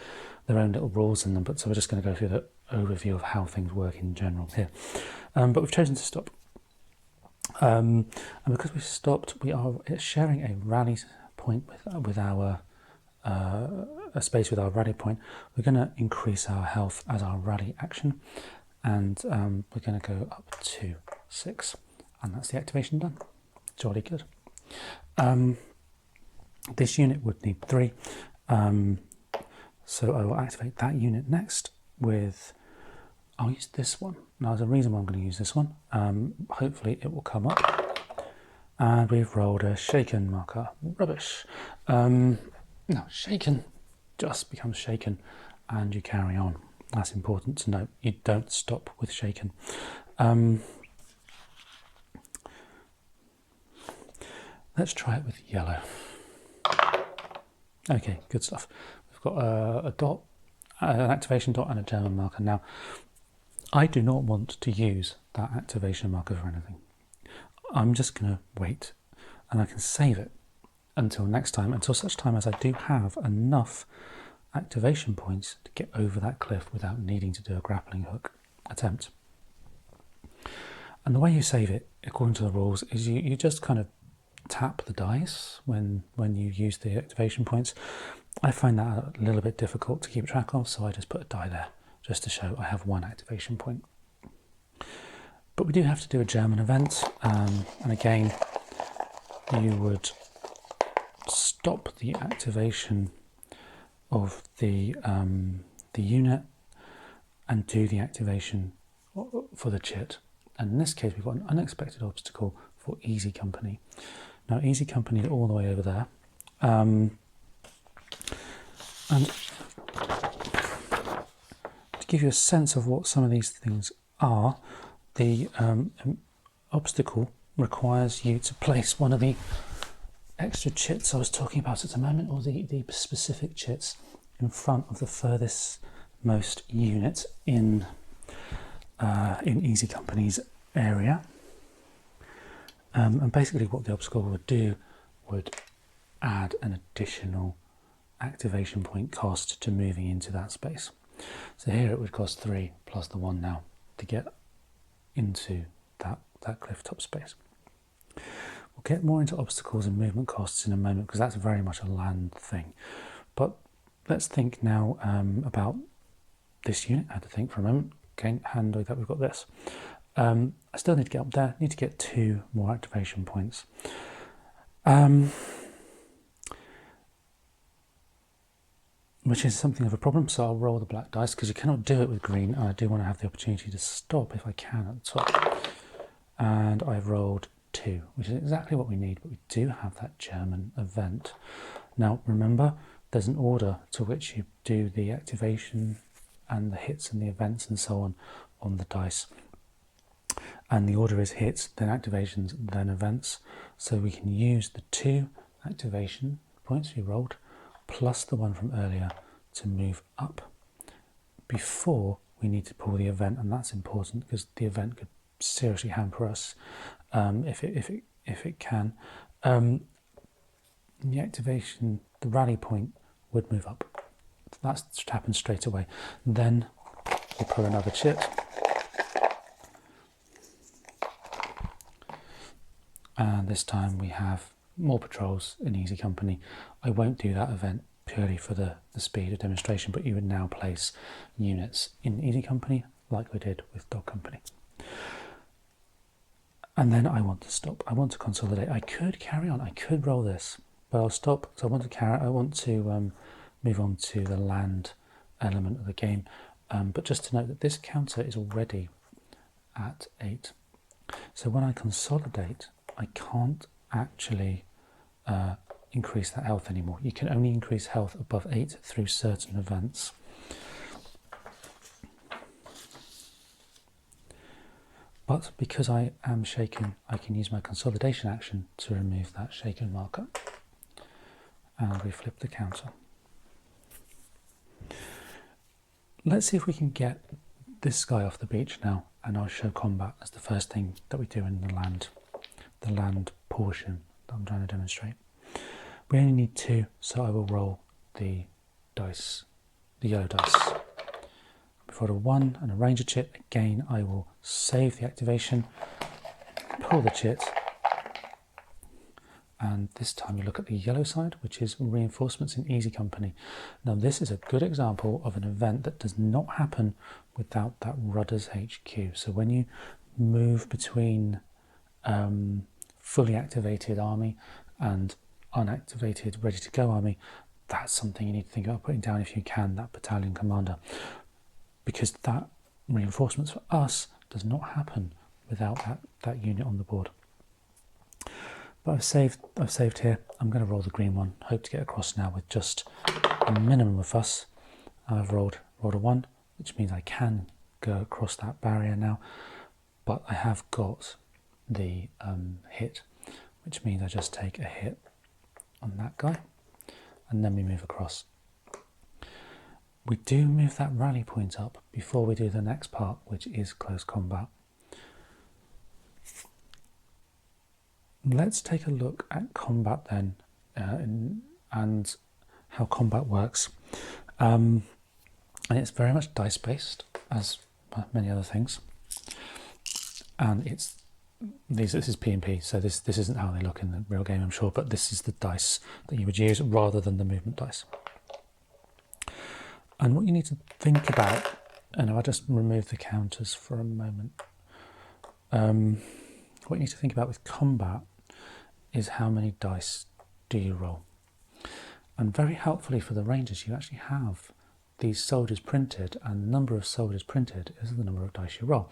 Speaker 1: their own little rules in them, but so we're just going to go through the overview of how things work in general here. But we've chosen to stop, and because we've stopped, we are sharing a rally point with our a space with our rally point. We're going to increase our health as our rally action, and we're going to go up to 6, and that's the activation done. Jolly good. This unit would need 3, so I will activate that unit next with, I'll use this one. Now there's a reason why I'm going to use this one. Hopefully it will come up. And we've rolled a shaken marker. Rubbish. No, shaken just becomes shaken and you carry on. That's important to note. You don't stop with shaken. Let's try it with yellow. Okay, good stuff. We've got a dot, an activation dot and a German marker. Now, I do not want to use that activation marker for anything. I'm just going to wait, and I can save it until next time, until such time as I do have enough activation points to get over that cliff without needing to do a grappling hook attempt. And the way you save it, according to the rules, is you just kind of tap the dice when you use the activation points. I find that a little bit difficult to keep track of, so I just put a die there just to show I have 1 activation point. But we do have to do a German event, and again, you would stop the activation of the unit and do the activation for the chit. And in this case, we've got an unexpected obstacle for Easy Company. Now, Easy Company are all the way over there, and to give you a sense of what some of these things are, the obstacle requires you to place one of the extra chits I was talking about at the moment, or the specific chits, in front of the furthest most unit in Easy Company's area. And basically what the obstacle would do would add an additional activation point cost to moving into that space. So here it would cost 3 plus the 1 now to get into that cliff top space. We'll get more into obstacles and movement costs in a moment, because that's very much a land thing. But let's think now about this unit. I had to think for a moment. Okay, handy that we've got this. I still need to get up there, need to get 2 more activation points. Which is something of a problem, so I'll roll the black dice, because you cannot do it with green, and I do want to have the opportunity to stop if I can at the top. And I've rolled 2, which is exactly what we need, but we do have that German event. Now remember, there's an order to which you do the activation and the hits and the events and so on the dice. And the order is hits, then activations, then events. So we can use the 2 activation points we rolled plus the 1 from earlier to move up before we need to pull the event, and that's important because the event could seriously hamper us if it can. The activation, the rally point would move up. That should happen straight away. Then we'll pull another chit. And this time we have more patrols in Easy Company. I won't do that event purely for the speed of demonstration, but you would now place units in Easy Company like we did with Dog Company. And then I want to stop. I want to consolidate. I could carry on. I could roll this, but I'll stop. So I want to move on to the land element of the game. But just to note that this counter is already at 8. So when I consolidate, I can't actually increase that health anymore. You can only increase health above 8 through certain events. But because I am shaken, I can use my consolidation action to remove that shaken marker. And we flip the counter. Let's see if we can get this guy off the beach now, and I'll show combat as the first thing that we do in the land portion that I'm trying to demonstrate. We only need 2, so I will roll the dice, the yellow dice. Before a 1 and a ranger chit, again I will save the activation, pull the chit, and this time you look at the yellow side, which is reinforcements in Easy Company. Now this is a good example of an event that does not happen without that Rudders HQ. So when you move between fully activated army and unactivated ready to go army, that's something you need to think about putting down if you can, that battalion commander, because that reinforcements for us does not happen without that unit on the board. But I've saved here. I'm going to roll the green one. Hope to get across now with just a minimum of fuss. I've rolled a 1, which means I can go across that barrier now, but I have got the hit, which means I just take a hit on that guy, and then we move across. We do move that rally point up before we do the next part, which is close combat. Let's take a look at combat then, and how combat works. And it's very much dice based, as many other things. And this is PnP, so this isn't how they look in the real game, I'm sure, but this is the dice that you would use rather than the movement dice. And what you need to think about, and I'll just remove the counters for a moment. What you need to think about with combat is how many dice do you roll. And very helpfully for the Rangers, you actually have these soldiers printed, and the number of soldiers printed is the number of dice you roll.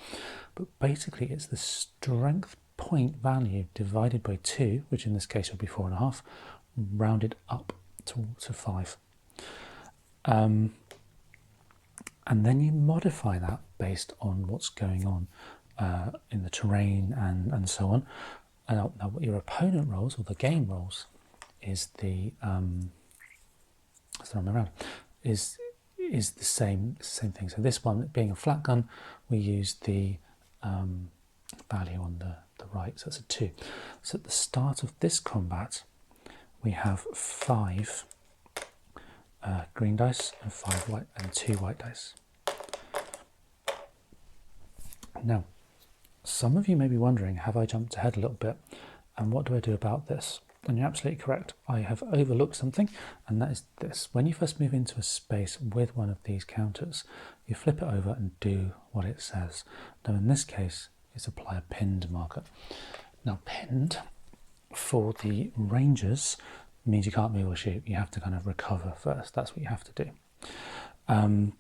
Speaker 1: But basically it's the strength point value divided by 2, which in this case would be 4.5, rounded up to 5. And then you modify that based on what's going on in the terrain and so on. Now what your opponent rolls, or the game rolls, is the is the same thing. So this one being a flat gun, we use the value on the right, so it's a 2. So at the start of this combat, we have 5 green dice and 5 white and 2 white dice. Now, some of you may be wondering, have I jumped ahead a little bit, and what do I do about this? And you're absolutely correct. I have overlooked something, and that is this. When you first move into a space with one of these counters, you flip it over and do what it says. Now in this case, it's apply a pinned marker. Now pinned, for the rangers, means you can't move or shoot. You have to kind of recover first. That's what you have to do. And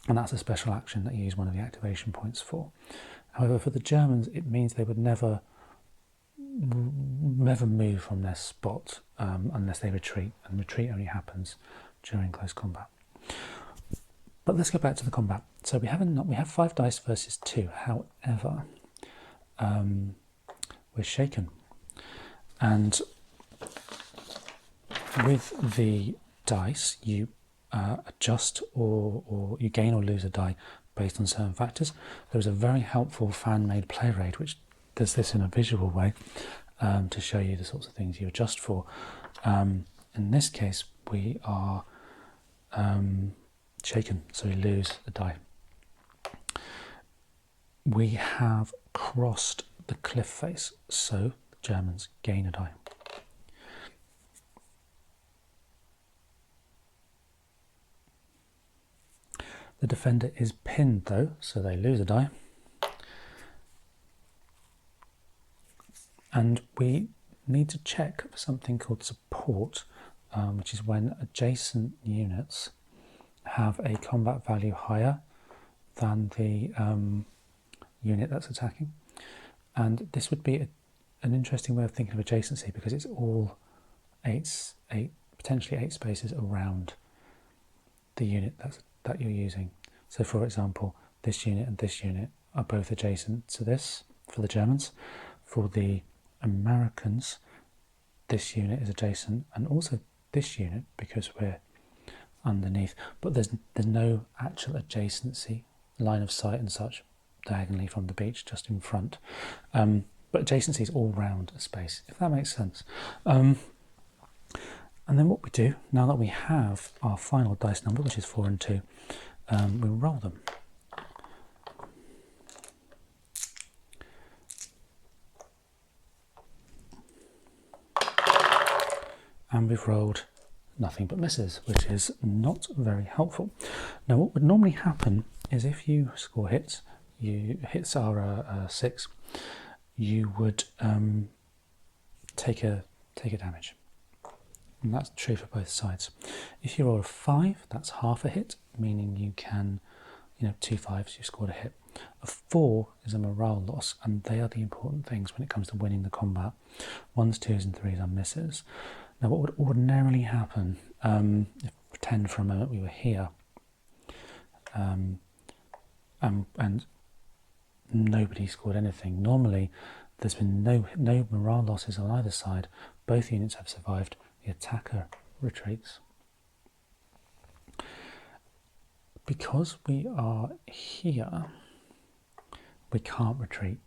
Speaker 1: that's a special action that you use one of the activation points for. However, for the Germans, it means they would never move from their spot unless they retreat, and retreat only happens during close combat. But let's go back to the combat. So we have 5 dice versus 2. However, we're shaken, and with the dice you adjust or you gain or lose a die based on certain factors. There's a very helpful fan-made player aid which does this in a visual way to show you the sorts of things you adjust for. In this case, we are shaken, so we lose a die. We have crossed the cliff face, so the Germans gain a die. The defender is pinned though, so they lose a die. And we need to check for something called support, which is when adjacent units have a combat value higher than the unit that's attacking. And this would be an interesting way of thinking of adjacency, because it's all potentially 8 spaces around the unit that you're using. So for example, this unit and this unit are both adjacent to this for the Germans. For the Americans, this unit is adjacent, and also this unit, because we're underneath, but there's no actual adjacency, line of sight and such, diagonally from the beach, just in front. But adjacency is all round a space, if that makes sense. And then what we do, now that we have our final dice number, which is 4 and 2, we roll them. And we've rolled nothing but misses, which is not very helpful. Now what would normally happen is if you score hits, hits are 6, you would take a damage. And that's true for both sides. If you roll a 5, that's half a hit, meaning you can, 2 5s, you scored a hit. A 4 is a morale loss, and they are the important things when it comes to winning the combat. 1s, 2s and 3s are misses. Now what would ordinarily happen, if pretend for a moment we were here, and nobody scored anything. Normally there's been no morale losses on either side, both units have survived, the attacker retreats. Because we are here, we can't retreat,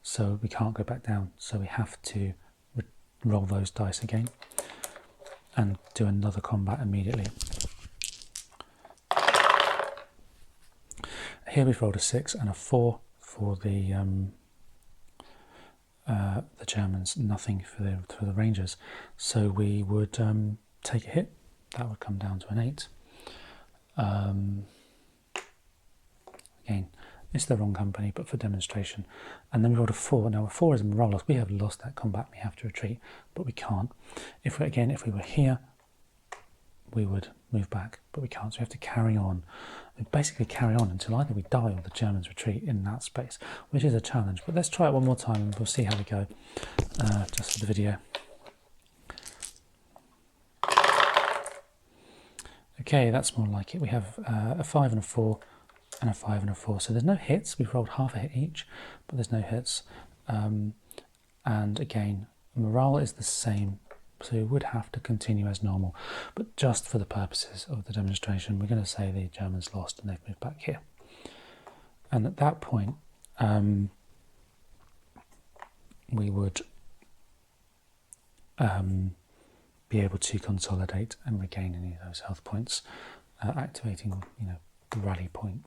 Speaker 1: so we can't go back down, so we have to roll those dice again and do another combat immediately. Here we've rolled a 6 and a 4 for the Germans, nothing for the Rangers. So we would take a hit, that would come down to an 8. Again, it's the wrong company, but for demonstration. And then we rolled a 4. Now a 4 is a morale loss. We have lost that combat, we have to retreat, but we can't. If we were here, we would move back, but we can't, so we have to carry on. We basically carry on until either we die or the Germans retreat in that space, which is a challenge. But let's try it one more time and we'll see how we go, just for the video. Okay, that's more like it. We have a 5 and a 4, and a 5 and a 4. So there's no hits. We've rolled half a hit each, but there's no hits. And again, morale is the same, so we would have to continue as normal. But just for the purposes of the demonstration, we're going to say the Germans lost and they've moved back here. And at that point, we would be able to consolidate and regain any of those health points, activating, the rally point.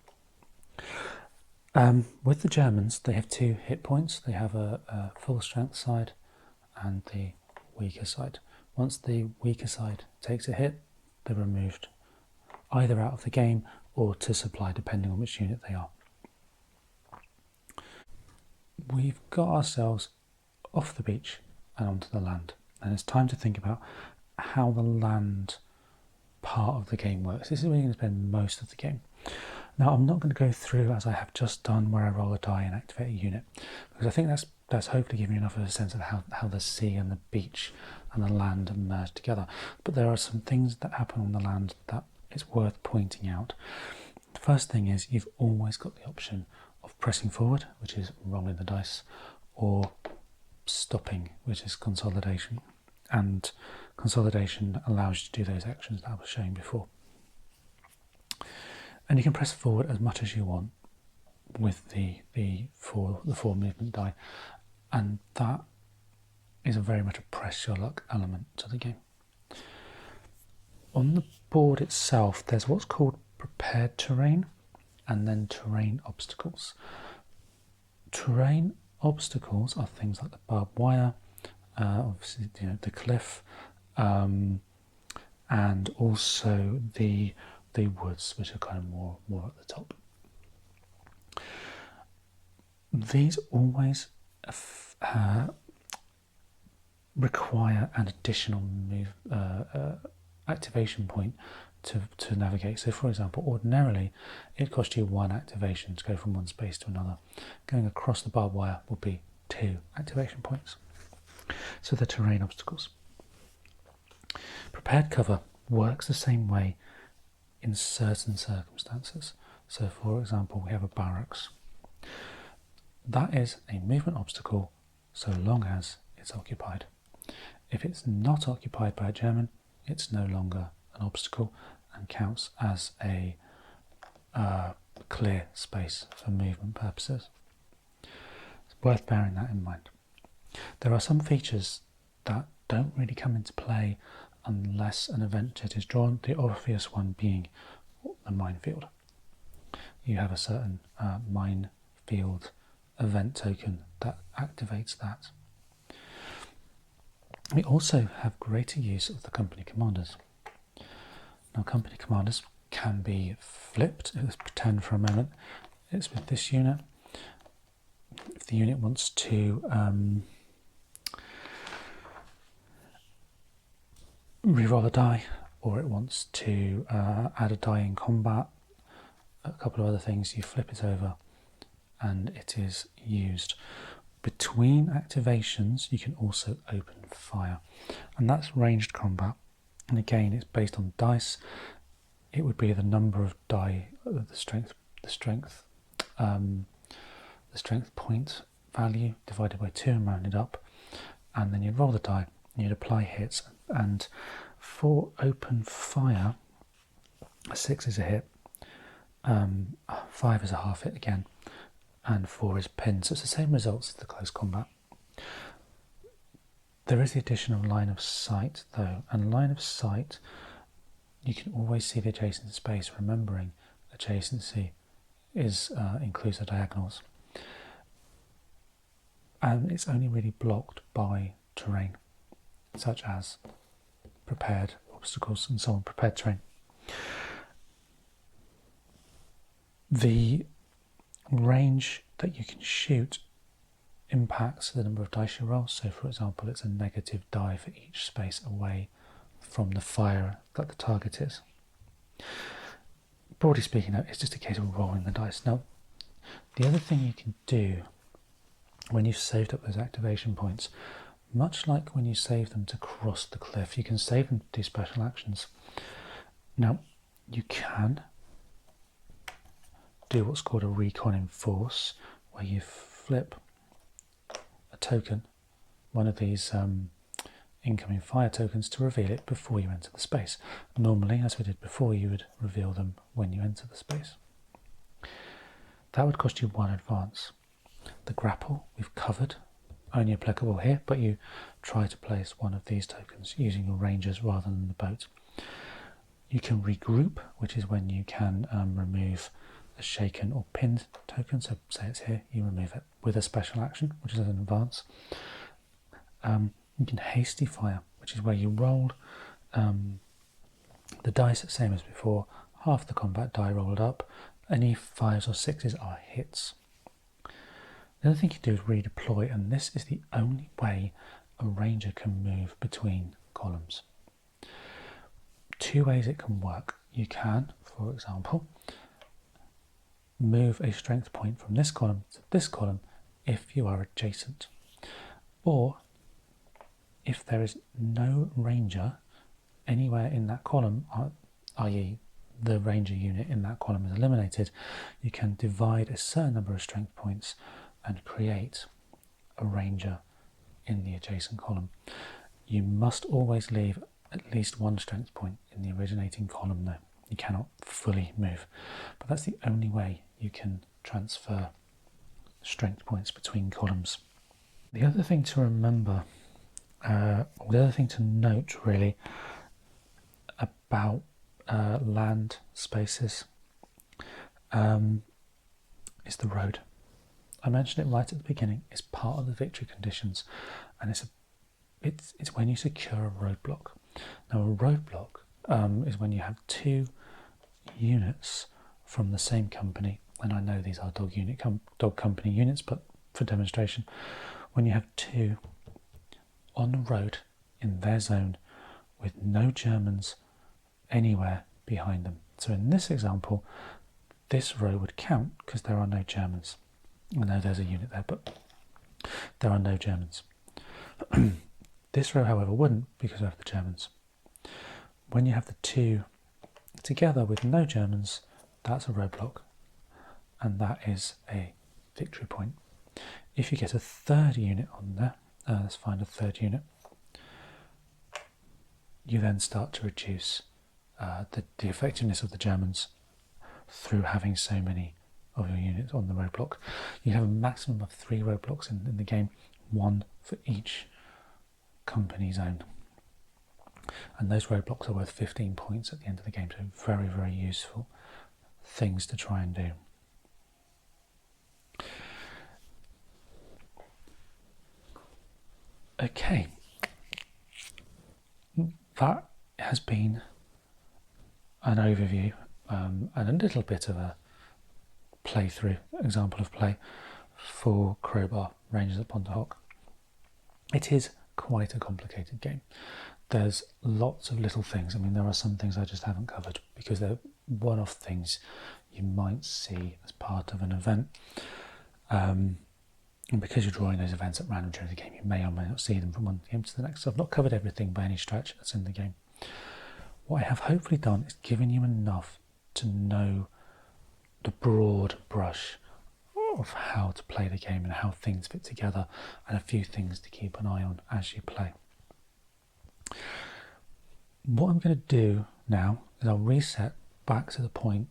Speaker 1: With the Germans, they have 2 hit points. They have a full strength side and the weaker side. Once the weaker side takes a hit, they're removed either out of the game or to supply, depending on which unit they are. We've got ourselves off the beach and onto the land, and it's time to think about how the land part of the game works. This is where you're going to spend most of the game. Now, I'm not going to go through as I have just done, where I roll a die and activate a unit, because I think that's hopefully giving you enough of a sense of how the sea and the beach and the land merge together. But there are some things that happen on the land that it's worth pointing out. The first thing is you've always got the option of pressing forward, which is rolling the dice, or stopping, which is consolidation. And consolidation allows you to do those actions that I was showing before. And you can press forward as much as you want with the four movement die, and that is very much a press your luck element to the game. On the board itself, there's what's called prepared terrain and then terrain obstacles. Terrain obstacles are things like the barbed wire, obviously the cliff, and also the woods, which are kind of more at the top. These always require an additional activation point to navigate. So, for example, ordinarily it costs you 1 activation to go from one space to another. Going across the barbed wire will be 2 activation points. So the terrain obstacles. Prepared cover works the same way in certain circumstances. So, for example, we have a barracks. That is a movement obstacle so long as it's occupied. If it's not occupied by a German, it's no longer an obstacle and counts as a clear space for movement purposes. It's worth bearing that in mind. There are some features that don't really come into play unless an event jet is drawn, the obvious one being the minefield. You have a certain minefield event token that activates that. We also have greater use of the company commanders. Now, company commanders can be flipped. Let's pretend for a moment it's with this unit. If the unit wants to reroll a die, or it wants to add a die in combat, a couple of other things, you flip it over and it is used. Between activations, you can also open fire, and that's ranged combat. And again, it's based on dice. It would be the number of die, the strength point value divided by 2 and rounded up, and then you'd roll the die and you'd apply hits. And for open fire, a 6 is a hit, 5 is a half hit again, and 4 is pinned. So it's the same results as the close combat. There is the addition of line of sight though, and line of sight, you can always see the adjacent space, remembering adjacency includes the diagonals. And it's only really blocked by terrain, such as prepared obstacles and so on, prepared terrain. The range that you can shoot impacts the number of dice you roll. So, for example, it's a negative die for each space away from the fire that the target is. Broadly speaking, though, it's just a case of rolling the dice. Now, the other thing you can do when you've saved up those activation points, much like when you save them to cross the cliff, you can save them to do special actions. Now, you can do what's called a recon enforce, where you flip a token, one of these incoming fire tokens, to reveal it before you enter the space. Normally, as we did before, you would reveal them when you enter the space. That would cost you 1 advance. The grapple we've covered, only applicable here, but you try to place one of these tokens using your rangers rather than the boat. You can regroup, which is when you can remove a shaken or pinned token. So say it's here, you remove it with a special action, which is an advance. You can hasty fire, which is where you roll the dice, same as before, half the combat die rolled up. Any 5s or 6s are hits. The other thing you do is redeploy, and this is the only way a ranger can move between columns. 2 ways it can work. You can, for example, move a strength point from this column to this column if you are adjacent, or if there is no ranger anywhere in that column, i.e. the ranger unit in that column is eliminated, you can divide a certain number of strength points and create a ranger in the adjacent column. You must always leave at least 1 strength point in the originating column though. You cannot fully move, but that's the only way you can transfer strength points between columns. The other thing to remember, or the other thing to note really about land spaces is the road. I mentioned it right at the beginning. It's part of the victory conditions, and it's when you secure a roadblock. Now a roadblock is when you have 2 units from the same company, and I know these are dog company units, but for demonstration, when you have 2 on the road in their zone with no Germans anywhere behind them. So in this example, this row would count because there are no Germans. I know there's a unit there, but there are no Germans. This row, however, wouldn't because we have the Germans. When you have the 2 together with no Germans, that's a roadblock, and that is a victory point. If you get a 3rd unit on there, let's find a 3rd unit, you then start to reduce the effectiveness of the Germans through having so many of your units on the roadblock. You have a maximum of 3 roadblocks in the game, 1 for each company zone. And those roadblocks are worth 15 points at the end of the game, so very, very useful things to try and do. Okay, that has been an overview and a little bit of a playthrough, example of play for Crowbar Rangers at Pointe du Hoc. It is quite a complicated game. There's lots of little things. I mean, there are some things I just haven't covered because they're one-off things you might see as part of an event. And because you're drawing those events at random during the game, you may or may not see them from one game to the next. So I've not covered everything by any stretch that's in the game. What I have hopefully done is given you enough to know the broad brush of how to play the game and how things fit together, and a few things to keep an eye on as you play. What I'm going to do now is I'll reset back to the point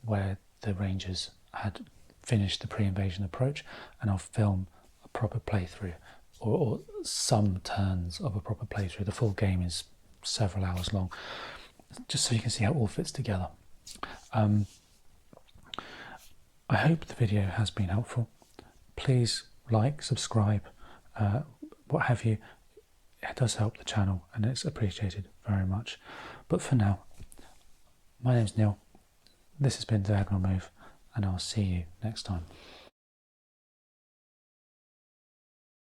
Speaker 1: where the Rangers had finished the pre-invasion approach, and I'll film a proper playthrough, or some turns of a proper playthrough. The full game is several hours long, just so you can see how it all fits together. I hope the video has been helpful. Please like, subscribe, what have you. It does help the channel and it's appreciated very much. But for now, my name's Neil. This has been Diagonal Move, and I'll see you next time.